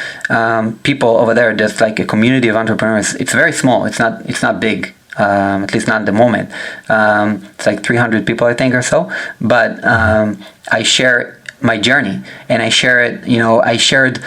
people over there, there's like a community of entrepreneurs. It's very small. It's not big. At least not at the moment. It's like 300 people, I think, or so. But I share my journey, and I share it. I shared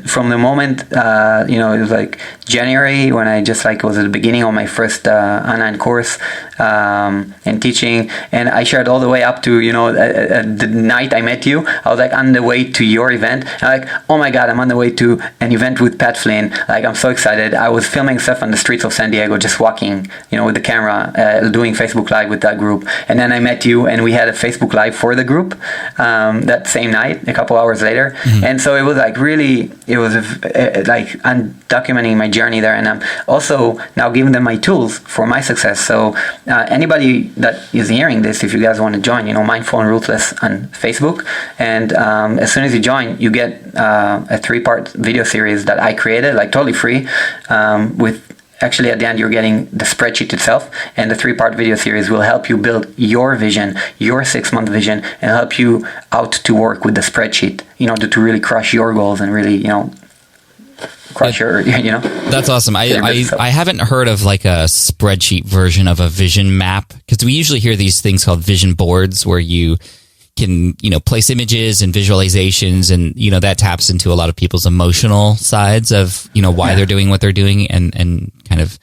from the moment. It was like January when I just was at the beginning of my first online course and teaching, and I shared all the way up to the night I met you. I was like on the way to your event. I'm like, oh my god, I'm on the way to an event with Pat Flynn. Like, I'm so excited. I was filming stuff on the streets of San Diego, just walking, with the camera, doing Facebook Live with that group, and then I met you, and we had a Facebook Live for the group. That same night, a couple hours later. And so it was I'm documenting my journey there, and I'm also now giving them my tools for my success. So anybody that is hearing this, if you guys want to join, Mindful and Ruthless on Facebook, and as soon as you join, you get a 3-part video series that I created, totally free, with actually, at the end, you're getting the spreadsheet itself, and the 3-part video series will help you build your vision, your 6-month vision, and help you out to work with the spreadsheet in order to really crush your goals and really, crush your.
That's awesome. I haven't heard of like a spreadsheet version of a vision map, because we usually hear these things called vision boards, where you can place images and visualizations, and that taps into a lot of people's emotional sides of why they're doing what they're doing, and kind of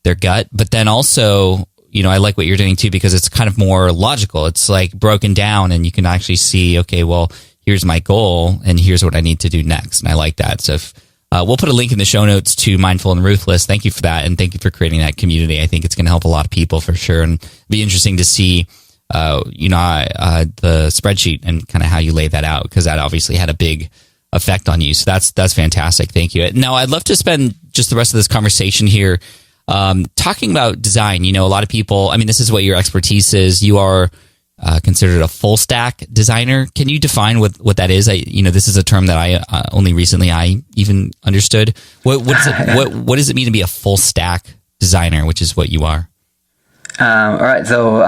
their gut. But then also I like what you're doing too, because it's kind of more logical. It's like broken down, and you can actually see, okay, well, here's my goal and here's what I need to do next. And I like that. So if We'll put a link in the show notes to Mindful and Ruthless. Thank you for that, and thank you for creating that community. I think it's going to help a lot of people for sure, and be interesting to see, the spreadsheet and kind of how you lay that out, because that obviously had a big effect on you. So that's fantastic. Thank you. Now, I'd love to spend just the rest of this conversation here talking about design. A lot of people, this is what your expertise is. You are considered a full stack designer. Can you define what that is? This is a term that I only recently I even understood. What does it mean to be a full stack designer, which is what you are?
All right. So,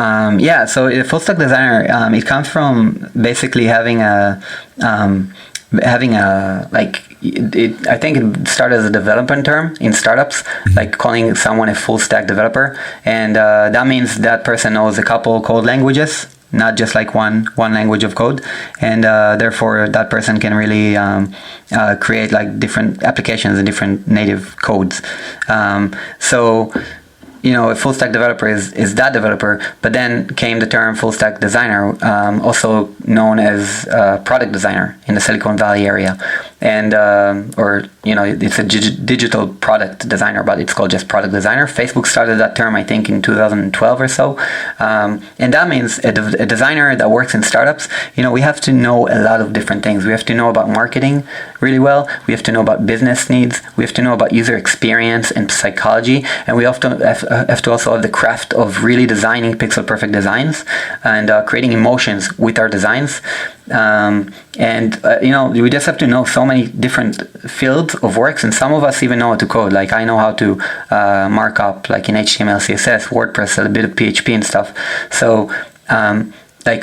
so a full stack designer, it comes from basically having I think it started as a development term in startups, like calling someone a full stack developer. And that means that person knows a couple code languages, not just like one language of code. And therefore, that person can really create like different applications and different native codes. A full stack developer is that developer, but then came the term full stack designer, also known as product designer in the Silicon Valley area. And, it's a digital product designer, but it's called just product designer. Facebook started that term, I think, in 2012 or so. And that means a designer that works in startups, we have to know a lot of different things. We have to know about marketing really well. We have to know about business needs. We have to know about user experience and psychology. And we have to also have the craft of really designing pixel perfect designs and creating emotions with our designs. We just have to know so many different fields of works, and some of us even know how to code. Like I know how to mark up, like in HTML, CSS, WordPress, a bit of PHP and stuff. So,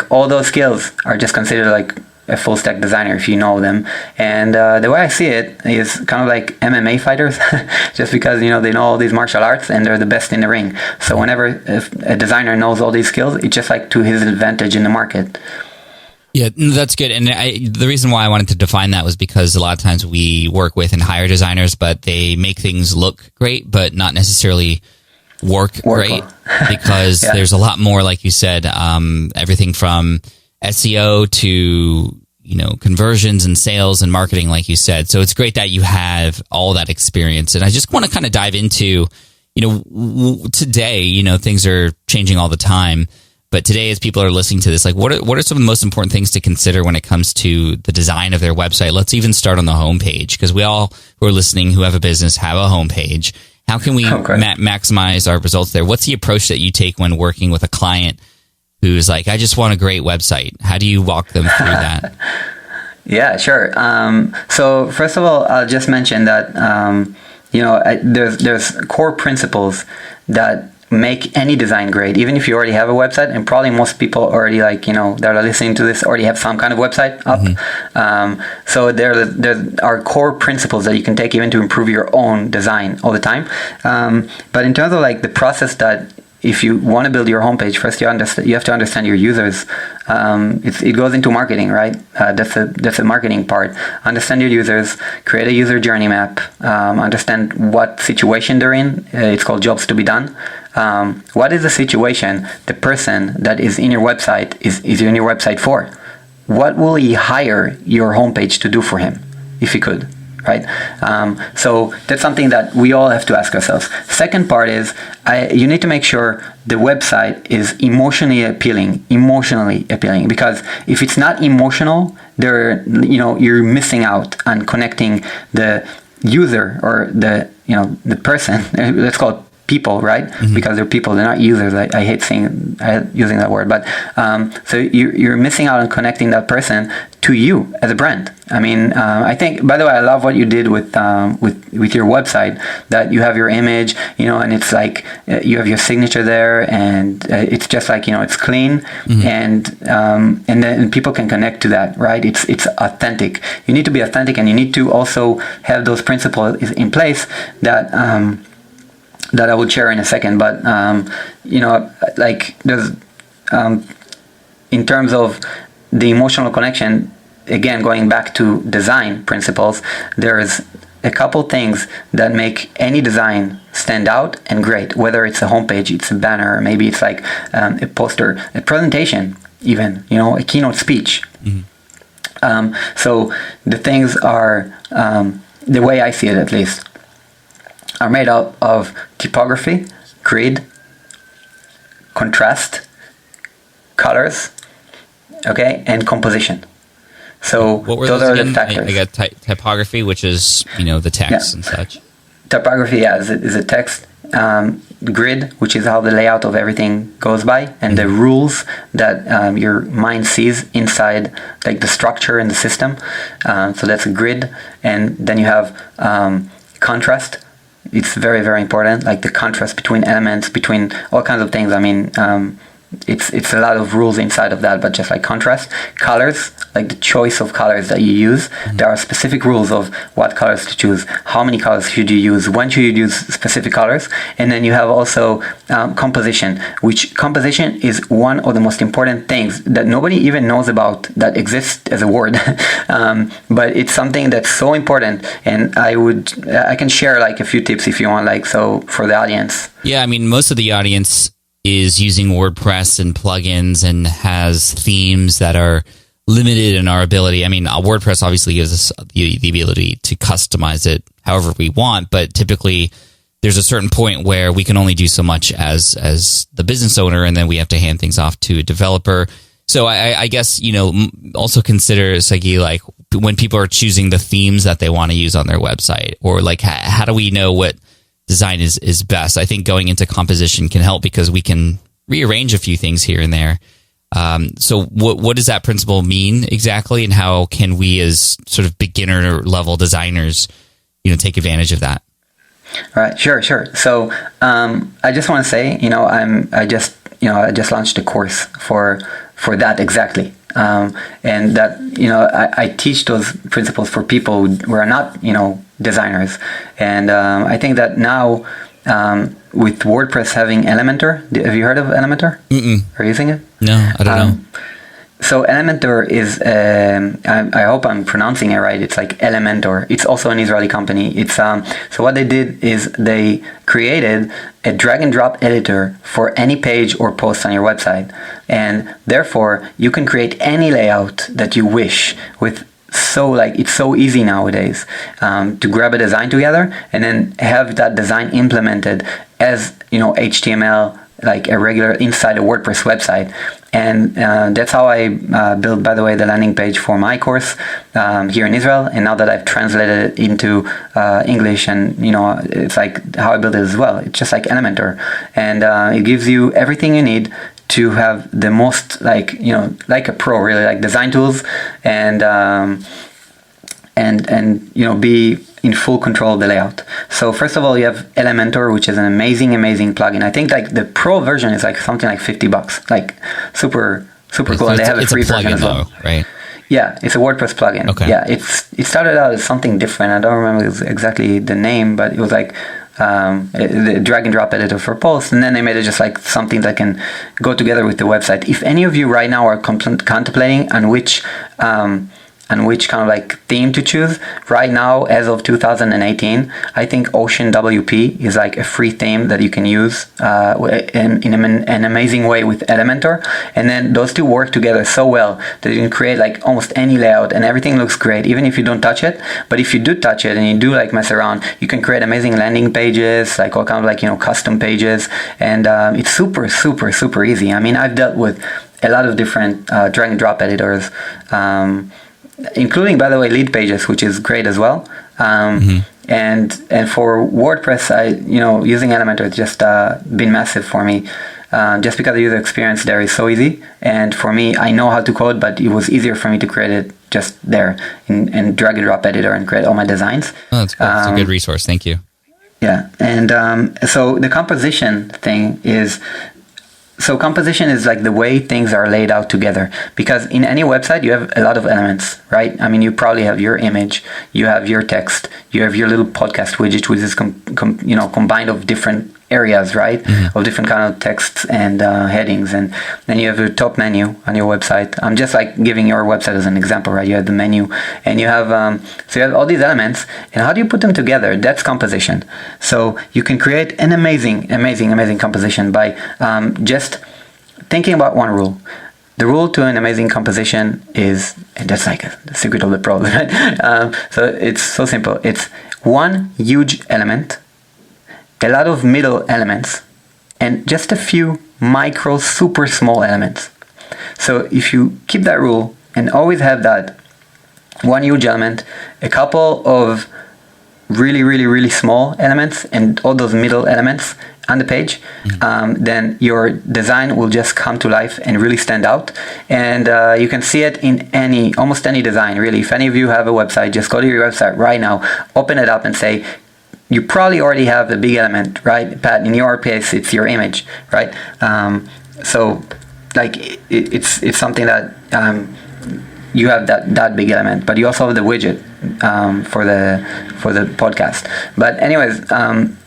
all those skills are just considered like a full stack designer if you know them. And the way I see it is kind of like MMA fighters, just because they know all these martial arts and they're the best in the ring. So whenever if a designer knows all these skills, it's just like to his advantage in the market.
Yeah, that's good. And the reason why I wanted to define that was because a lot of times we work with and hire designers, but they make things look great, but not necessarily work great because there's a lot more, like you said, everything from SEO to, conversions and sales and marketing, like you said. So it's great that you have all that experience. And I just want to kind of dive into, today, things are changing all the time. But today, as people are listening to this, like what are some of the most important things to consider when it comes to the design of their website? Let's even start on the homepage, because we all who are listening who have a business have a homepage. How can we maximize our results there? What's the approach that you take when working with a client who's like, I just want a great website? How do you walk them through that?
Yeah, sure. So first of all, I'll just mention that there's core principles that make any design great, even if you already have a website, and probably most people already that are listening to this already have some kind of website up. So there are core principles that you can take even to improve your own design all the time. But in terms of the process that if you want to build your homepage, first you have to understand your users. It goes into marketing, right? That's the marketing part. Understand your users, create a user journey map, understand what situation they're in. It's called jobs to be done. What is the situation the person that is in your website is in your website for? What will he hire your homepage to do for him, if he could? Right? So that's something that we all have to ask ourselves. Second part is you need to make sure the website is emotionally appealing, because if it's not emotional, you're missing out on connecting the user or the person. Let's call it people, right? Because they're people, they're not users. I hate using that word, but so you're missing out on connecting that person to you as a brand. I think, by the way, I love what you did with your website, that you have your image, and it's like you have your signature there, and it's just it's clean, and then people can connect to that, right? It's authentic. You need to be authentic, and you need to also have those principles in place that I will share in a second. But there's in terms of the emotional connection, again, going back to design principles, there's a couple things that make any design stand out and great, whether it's a homepage, it's a banner, maybe it's a poster, a presentation, even, a keynote speech. So the things are, the way I see it at least, are made up of typography, grid, contrast, colors, okay, and composition. So
what were
those
those
are
again?
the factors.
I got typography, which is, the text and such.
Typography, is a text. Grid, which is how the layout of everything goes by, and the rules that your mind sees inside, like the structure in the system. So that's a grid. And then you have contrast. It's very, very important, like the contrast between elements, between all kinds of things. I mean, it's a lot of rules inside of that, but just like contrast. Colors, like the choice of colors that you use. There are specific rules of what colors to choose, how many colors should you use, when should you use specific colors. And then you have also composition, which composition is one of the most important things that nobody even knows about that exists as a word. But it's something that's so important, and I can share like a few tips if you want, like, so for the audience.
Yeah, I mean, most of the audience is using WordPress and plugins and has themes that are limited in our ability. I mean, WordPress obviously gives us the ability to customize it however we want, but typically there's a certain point where we can only do so much as the business owner, and then we have to hand things off to a developer. So I guess, also consider, Sagi, like when people are choosing the themes that they want to use on their website, or like how do we know what design is best? I think going into composition can help because we can rearrange a few things here and there. So what does that principle mean exactly, and how can we as sort of beginner level designers, take advantage of that?
All right, sure. So I just want to say, I just launched a course for that exactly. And that, I teach those principles for people who are not, designers. And I think that now with WordPress having Elementor, have you heard of Elementor?
Mm-mm.
Are you using it?
No, I don't know.
So Elementor is, I hope I'm pronouncing it right. It's like Elementor. It's also an Israeli company. It's so what they did is they created a drag and drop editor for any page or post on your website, and therefore you can create any layout that you wish with. So it's so easy nowadays to grab a design together and then have that design implemented as HTML, like a regular inside a WordPress website. And that's how I built, by the way, the landing page for my course here in Israel. And now that I've translated it into English, and it's like how I built it as well. It's just like Elementor, and it gives you everything you need to have the most like a pro, really, like design tools, and be in full control of the layout. So first of all, you have Elementor, which is an amazing plugin. I think like the pro version is like something like $50, like super cool. And they have a free version as well,
right?
Yeah, it's a WordPress plugin.
Okay.
Yeah, it started out as something different. I don't remember exactly the name, but it was like the drag and drop editor for posts, and then they made it just like something that can go together with the website. If any of you right now are contemplating on which kind of like theme to choose, right now as of 2018, I think Ocean WP is like a free theme that you can use in an amazing way with Elementor, and then those two work together so well that you can create like almost any layout and everything looks great even if you don't touch it. But if you do touch it and you do like mess around, you can create amazing landing pages, like all kind of like custom pages, and it's super easy. I mean, I've dealt with a lot of different drag and drop editors, including, by the way, lead pages, which is great as well. And for WordPress, using Elementor has just been massive for me, just because the user experience there is so easy. And for me, I know how to code, but it was easier for me to create it just there in drag and drop editor and create all my designs.
Oh, that's cool. It's a good resource. Thank you.
Yeah, and so the composition thing is. So composition is like the way things are laid out together, because in any website you have a lot of elements, right? I mean, you probably have your image, you have your text, you have your little podcast widget, which is combined of different areas, right? Mm-hmm. Of different kind of texts and headings, and then you have your top menu on your website. I'm just like giving your website as an example, right? You have the menu, and you have so you have all these elements, and how do you put them together? That's composition. So you can create an amazing composition by just thinking about one rule. the rule to an amazing composition is, and that's like the secret of the problem, right? So it's so simple. It's one huge element, a lot of middle elements, and just a few micro, super small elements. So if you keep that rule and always have that one huge element, a couple of really, really, really small elements, and all those middle elements on the page, then your design will just come to life and really stand out. And you can see it in almost any design, really. If any of you have a website, just go to your website right now, open it up and say, you probably already have a big element, right? Pat, in your case, it's your image, right? So like it's something that you have that big element, but you also have the widget for the podcast. But anyways,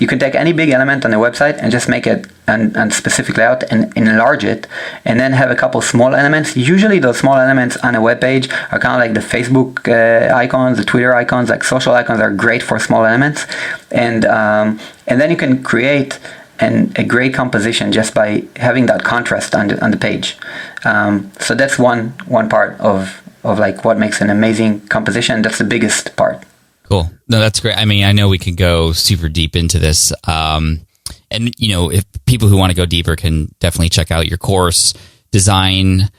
you can take any big element on the website and just make it and specific layout and enlarge it, and then have a couple small elements. Usually those small elements on a web page are kind of like the Facebook icons, the Twitter icons, like social icons are great for small elements, and then you can create a great composition just by having that contrast on the page. So that's one part of like what makes an amazing composition. That's the biggest part.
Cool. No, that's great. I mean, I know we could go super deep into this. And, you know, if people who want to go deeper can definitely check out your course, design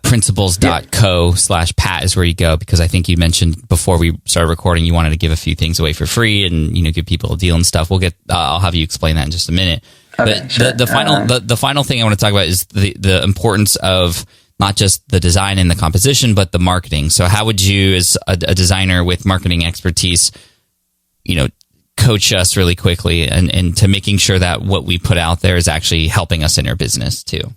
principles.co/Pat is where you go, because I think you mentioned before we started recording, you wanted to give a few things away for free and, you know, give people a deal and stuff. I'll have you explain that in just a minute.
Okay,
but
sure.
the final thing I want to talk about is the importance of not just the design and the composition, but the marketing. So how would you, as a designer with marketing expertise, you know, coach us really quickly and to making sure that what we put out there is actually helping us in our business too?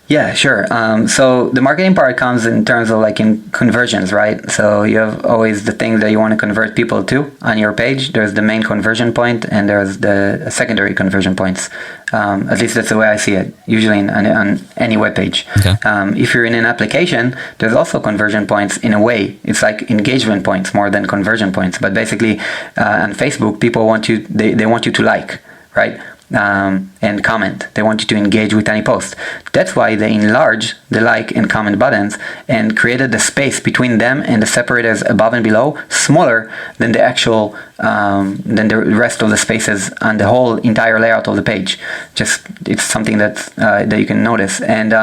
Yeah, sure. So the marketing part comes in terms of like in conversions, right? So you have always the things that you want to convert people to on your page. There's the main conversion point and there's the secondary conversion points. At least that's the way I see it, usually on any web page.
Okay.
If you're in an application, there's also conversion points in a way. It's like engagement points more than conversion points. But basically, on Facebook, people want you, they want you to like, right? And comment. They want you to engage with any post. That's why they enlarge the like and comment buttons and created the space between them and the separators above and below smaller than the actual than the rest of the spaces on the whole entire layout of the page. Just it's something that you can notice. And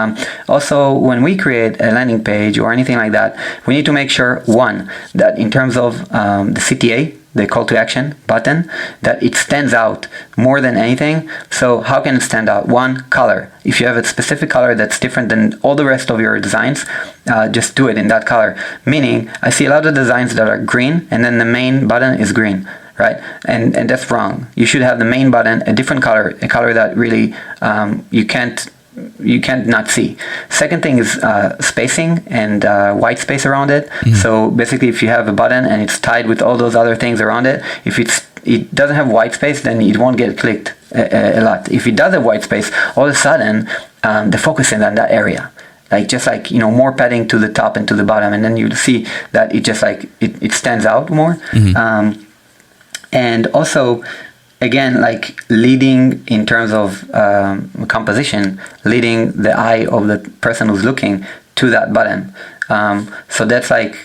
also when we create a landing page or anything like that, we need to make sure, one, that in terms of the CTA, the call to action button, that it stands out more than anything. So how can it stand out? One, color. If you have a specific color that's different than all the rest of your designs, just do it in that color. Meaning, I see a lot of designs that are green and then the main button is green, right? And that's wrong. You should have the main button a different color, a color that really you can't not see. Second thing is spacing and white space around it. Mm-hmm. So basically, if you have a button and it's tied with all those other things around it, if it doesn't have white space, then it won't get clicked a lot. If it does have white space, all of a sudden the focus is on that area. Like just like, you know, more padding to the top and to the bottom, and then you'll see that it just like it stands out more. Mm-hmm. And also, again, like leading in terms of composition, leading the eye of the person who's looking to that button. So that's like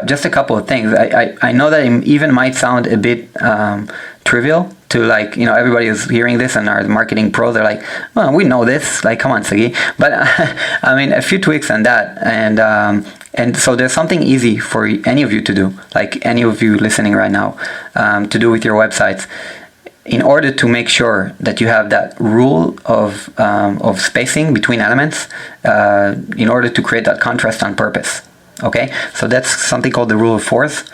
just a couple of things. I know that it even might sound a bit trivial to, like, you know, everybody is hearing this and our marketing pros are like, well, we know this, like, come on, Sagi. But I mean, a few tweaks on that, and so there's something easy for any of you to do, like any of you listening right now, to do with your websites, in order to make sure that you have that rule of spacing between elements, in order to create that contrast on purpose. Okay, so that's something called the rule of fours.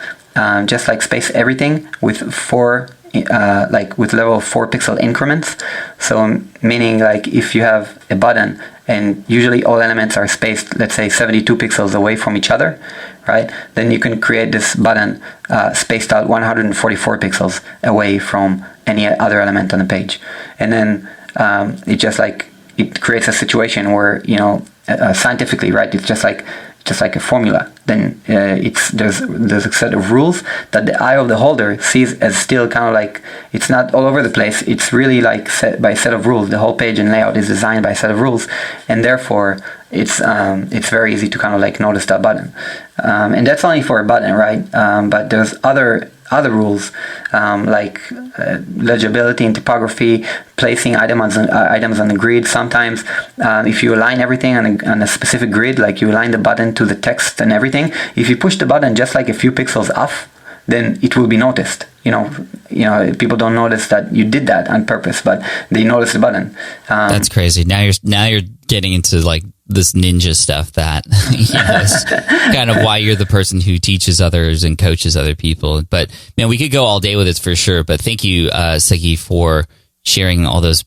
Just like space everything with with level of 4 pixel increments. So meaning, like, if you have a button and usually all elements are spaced, let's say 72 pixels away from each other, right? Then you can create this button spaced out 144 pixels away from any other element on the page. And then it creates a situation where, you know, scientifically, right, it's just like a formula. Then there's a set of rules that the eye of the holder sees as still kind of like, it's not all over the place. It's really like set by a set of rules. The whole page and layout is designed by a set of rules, and therefore it's very easy to kind of like notice that button. And that's only for a button, right? But there's other rules like legibility and typography, placing items on the grid. Sometimes if you align everything on a specific grid, like you align the button to the text and everything, if you push the button just like a few pixels off, then it will be noticed. You know, people don't notice that you did that on purpose, but they notice the button.
That's crazy. Now you're getting into like this ninja stuff that is kind of why you're the person who teaches others and coaches other people. But man, we could go all day with this for sure. But thank you, Sagi, for sharing all those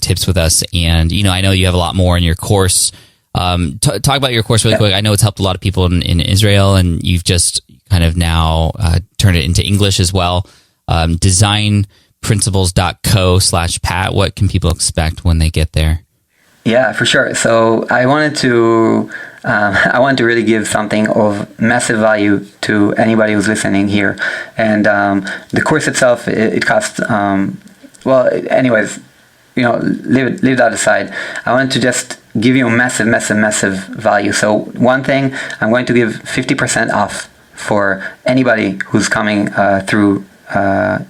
tips with us. And I know you have a lot more in your course. Talk about your course really quick. I know it's helped a lot of people in Israel, and you've just kind of now turned it into English as well. Designprinciples.co/Pat. What can people expect when they get there?
Yeah, for sure. So I wanted to really give something of massive value to anybody who's listening here. And the course itself, it costs, anyways, leave that aside. I wanted to just give you a massive value. So one thing, I'm going to give 50% off for anybody who's coming through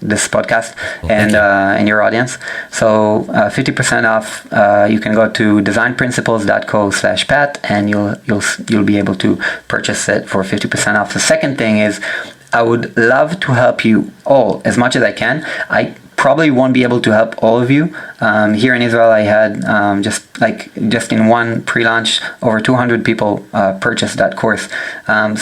this podcast and your audience. So 50% off. You can go to designprinciples.co/Pat, and you'll be able to purchase it for 50% off. The second thing is, I would love to help you all as much as I can. I probably won't be able to help all of you. Here in Israel, I had just in one pre-launch, over 200 people purchase that course.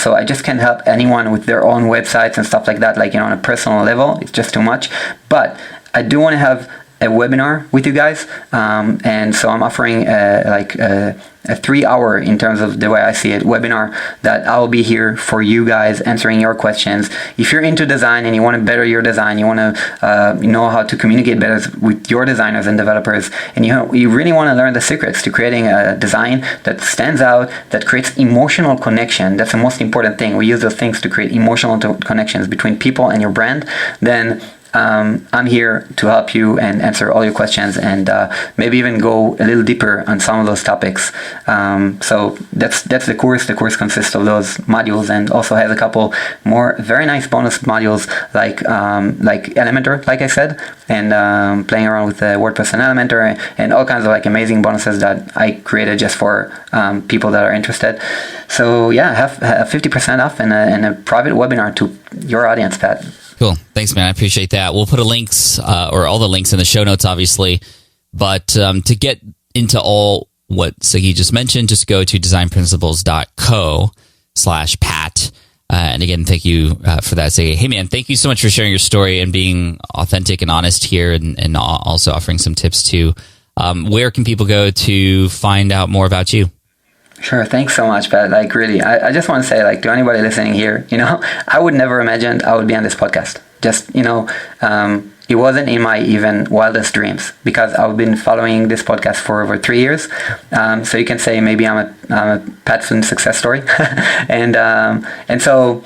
So I just can't help anyone with their own websites and stuff like that, on a personal level. It's just too much. But I do want to have a webinar with you guys, and so I'm offering a 3-hour, in terms of the way I see it, webinar that I'll be here for you guys, answering your questions. If you're into design and you want to better your design, you want to know how to communicate better with your designers and developers, and you really want to learn the secrets to creating a design that stands out, that creates emotional connection. That's the most important thing. We use those things to create emotional connections between people and your brand. Then I'm here to help you and answer all your questions, and maybe even go a little deeper on some of those topics. So that's the course. The course consists of those modules, and also has a couple more very nice bonus modules like Elementor, like I said, and playing around with the WordPress and Elementor, and all kinds of amazing bonuses that I created just for people that are interested. So yeah, have 50% off and a private webinar to your audience, Pat.
Cool. Thanks, man. I appreciate that. We'll put or all the links in the show notes, obviously. But to get into all what Sagi just mentioned, just go to designprinciples.co/Pat. And again, thank you for that, Sagi. Hey, man, thank you so much for sharing your story and being authentic and honest here, and also offering some tips too. Where can people go to find out more about you?
Sure. Thanks so much, Pat. Really, I just want to say, to anybody listening here, I would never imagined I would be on this podcast. Just, it wasn't in my even wildest dreams, because I've been following this podcast for over 3 years. So you can say maybe I'm a Pat Flynn success story. and so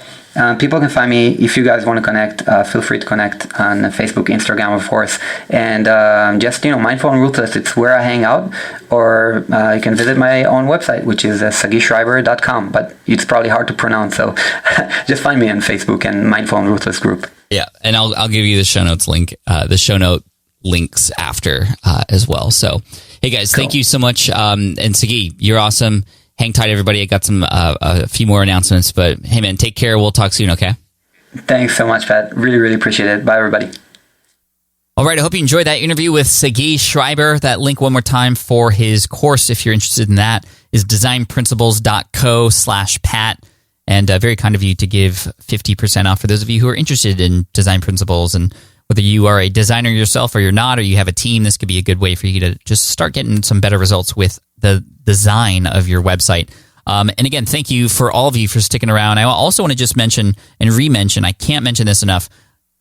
people can find me. If you guys want to connect, feel free to connect on Facebook, Instagram, of course. And just, Mindful and Ruthless, it's where I hang out. Or you can visit my own website, which is sagischreiber.com. But it's probably hard to pronounce, so just find me on Facebook and Mindful and Ruthless group.
Yeah, and I'll give you the show notes link, the show note links after as well. So, hey guys, Cool. Thank you so much. And Sagi, you're awesome. Hang tight, everybody. I got a few more announcements, but hey, man, take care. We'll talk soon, okay?
Thanks so much, Pat. Really, really appreciate it. Bye, everybody.
All right, I hope you enjoyed that interview with Sagi Schreiber. That link one more time for his course, if you're interested in that, is designprinciples.co/Pat. And very kind of you to give 50% off for those of you who are interested in design principles. And whether you are a designer yourself or you're not, or you have a team, this could be a good way for you to just start getting some better results with the design of your website. And again, thank you for all of you for sticking around. I also want to just mention and re-mention, I can't mention this enough,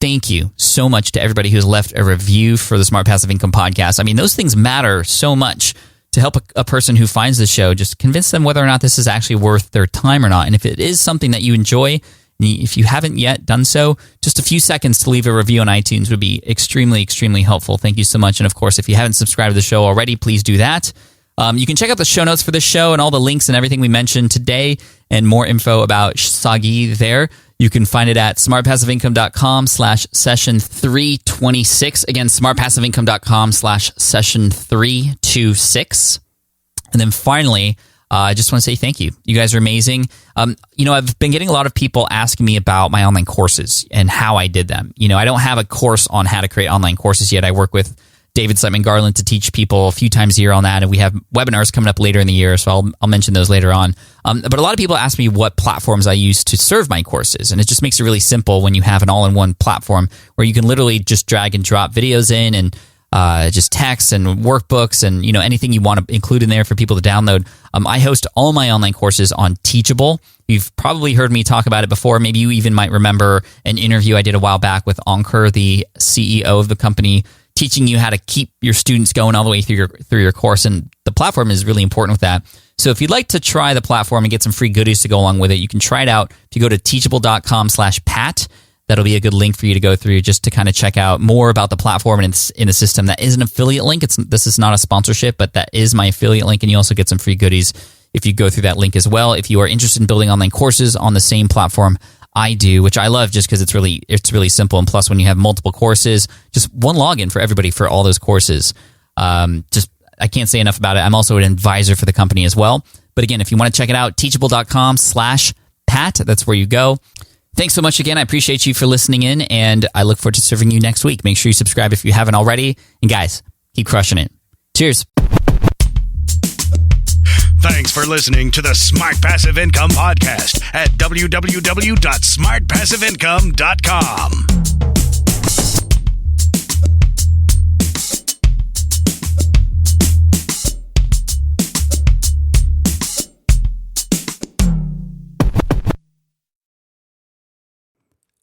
thank you so much to everybody who's left a review for the Smart Passive Income podcast. I mean, those things matter so much to help a person who finds the show, just convince them whether or not this is actually worth their time or not. And if it is something that you enjoy, if you haven't yet done so, just a few seconds to leave a review on iTunes would be extremely, extremely helpful. Thank you so much. And of course, if you haven't subscribed to the show already, please do that. You can check out the show notes for this show and all the links and everything we mentioned today and more info about Sagi there. You can find it at smartpassiveincome.com/session 326. Again, smartpassiveincome.com/session 326. And then finally, I just want to say thank you. You guys are amazing. I've been getting a lot of people asking me about my online courses and how I did them. I don't have a course on how to create online courses yet. I work with David Siteman Garland to teach people a few times a year on that, and we have webinars coming up later in the year, so I'll mention those later on. But a lot of people ask me what platforms I use to serve my courses, and it just makes it really simple when you have an all-in-one platform where you can literally just drag and drop videos in and just text and workbooks and anything you want to include in there for people to download. I host all my online courses on Teachable. You've probably heard me talk about it before. Maybe you even might remember an interview I did a while back with Ankur, the CEO of the company, teaching you how to keep your students going all the way through your course. And the platform is really important with that. So if you'd like to try the platform and get some free goodies to go along with it, you can try it out. If you go to teachable.com/Pat, that'll be a good link for you to go through just to kind of check out more about the platform and it's in the system. That is an affiliate link. This is not a sponsorship, but that is my affiliate link. And you also get some free goodies if you go through that link as well. If you are interested in building online courses on the same platform I do, which I love just because it's really simple. And plus, when you have multiple courses, just one login for everybody for all those courses. I can't say enough about it. I'm also an advisor for the company as well. But again, if you want to check it out, teachable.com/Pat, that's where you go. Thanks so much again. I appreciate you for listening in, and I look forward to serving you next week. Make sure you subscribe if you haven't already. And guys, keep crushing it. Cheers.
Thanks for listening to the Smart Passive Income Podcast at www.smartpassiveincome.com.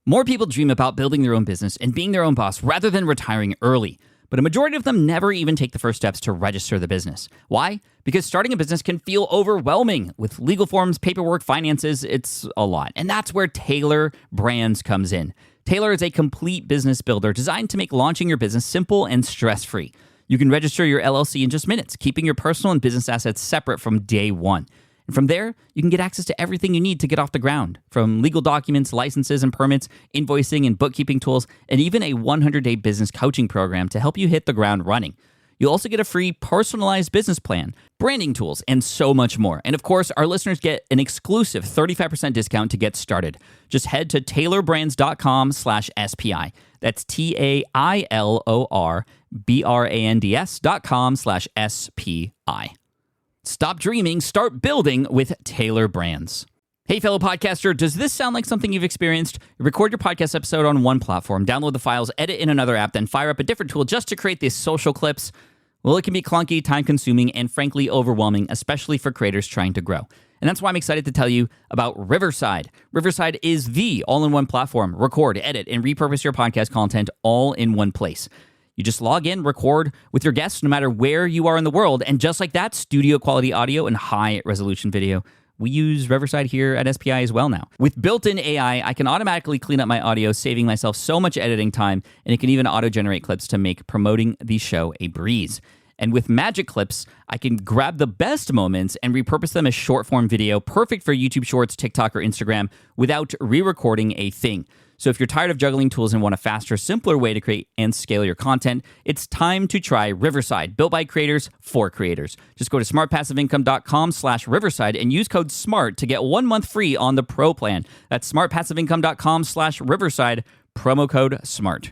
More people dream about building their own business and being their own boss rather than retiring early. But a majority of them never even take the first steps to register the business. Why? Because starting a business can feel overwhelming. With legal forms, paperwork, finances, it's a lot. And that's where Taylor Brands comes in. Taylor is a complete business builder designed to make launching your business simple and stress-free. You can register your LLC in just minutes, keeping your personal and business assets separate from day one. And from there, you can get access to everything you need to get off the ground, from legal documents, licenses and permits, invoicing and bookkeeping tools, and even a 100-day business coaching program to help you hit the ground running. You'll also get a free personalized business plan, branding tools, and so much more. And of course, our listeners get an exclusive 35% discount to get started. Just head to taylorbrands.com/SPI. That's TAILORBRANDS.com/SPI. Stop dreaming, start building with Taylor Brands. Hey, fellow podcaster, does this sound like something you've experienced? Record your podcast episode on one platform, download the files, edit in another app, then fire up a different tool just to create these social clips. Well, it can be clunky, time-consuming, and frankly overwhelming, especially for creators trying to grow. And that's why I'm excited to tell you about Riverside. Riverside is the all-in-one platform. Record, edit, and repurpose your podcast content all in one place. You just log in, record with your guests no matter where you are in the world, and just like that, studio quality audio and high resolution video. We use Riverside here at SPI as well now. With built-in AI, I can automatically clean up my audio, saving myself so much editing time, and it can even auto-generate clips to make promoting the show a breeze. And with Magic Clips, I can grab the best moments and repurpose them as short-form video, perfect for YouTube Shorts, TikTok, or Instagram, without re-recording a thing. So if you're tired of juggling tools and want a faster, simpler way to create and scale your content, it's time to try Riverside, built by creators for creators. Just go to smartpassiveincome.com/Riverside and use code SMART to get 1 month free on the Pro plan. That's smartpassiveincome.com/Riverside, promo code SMART.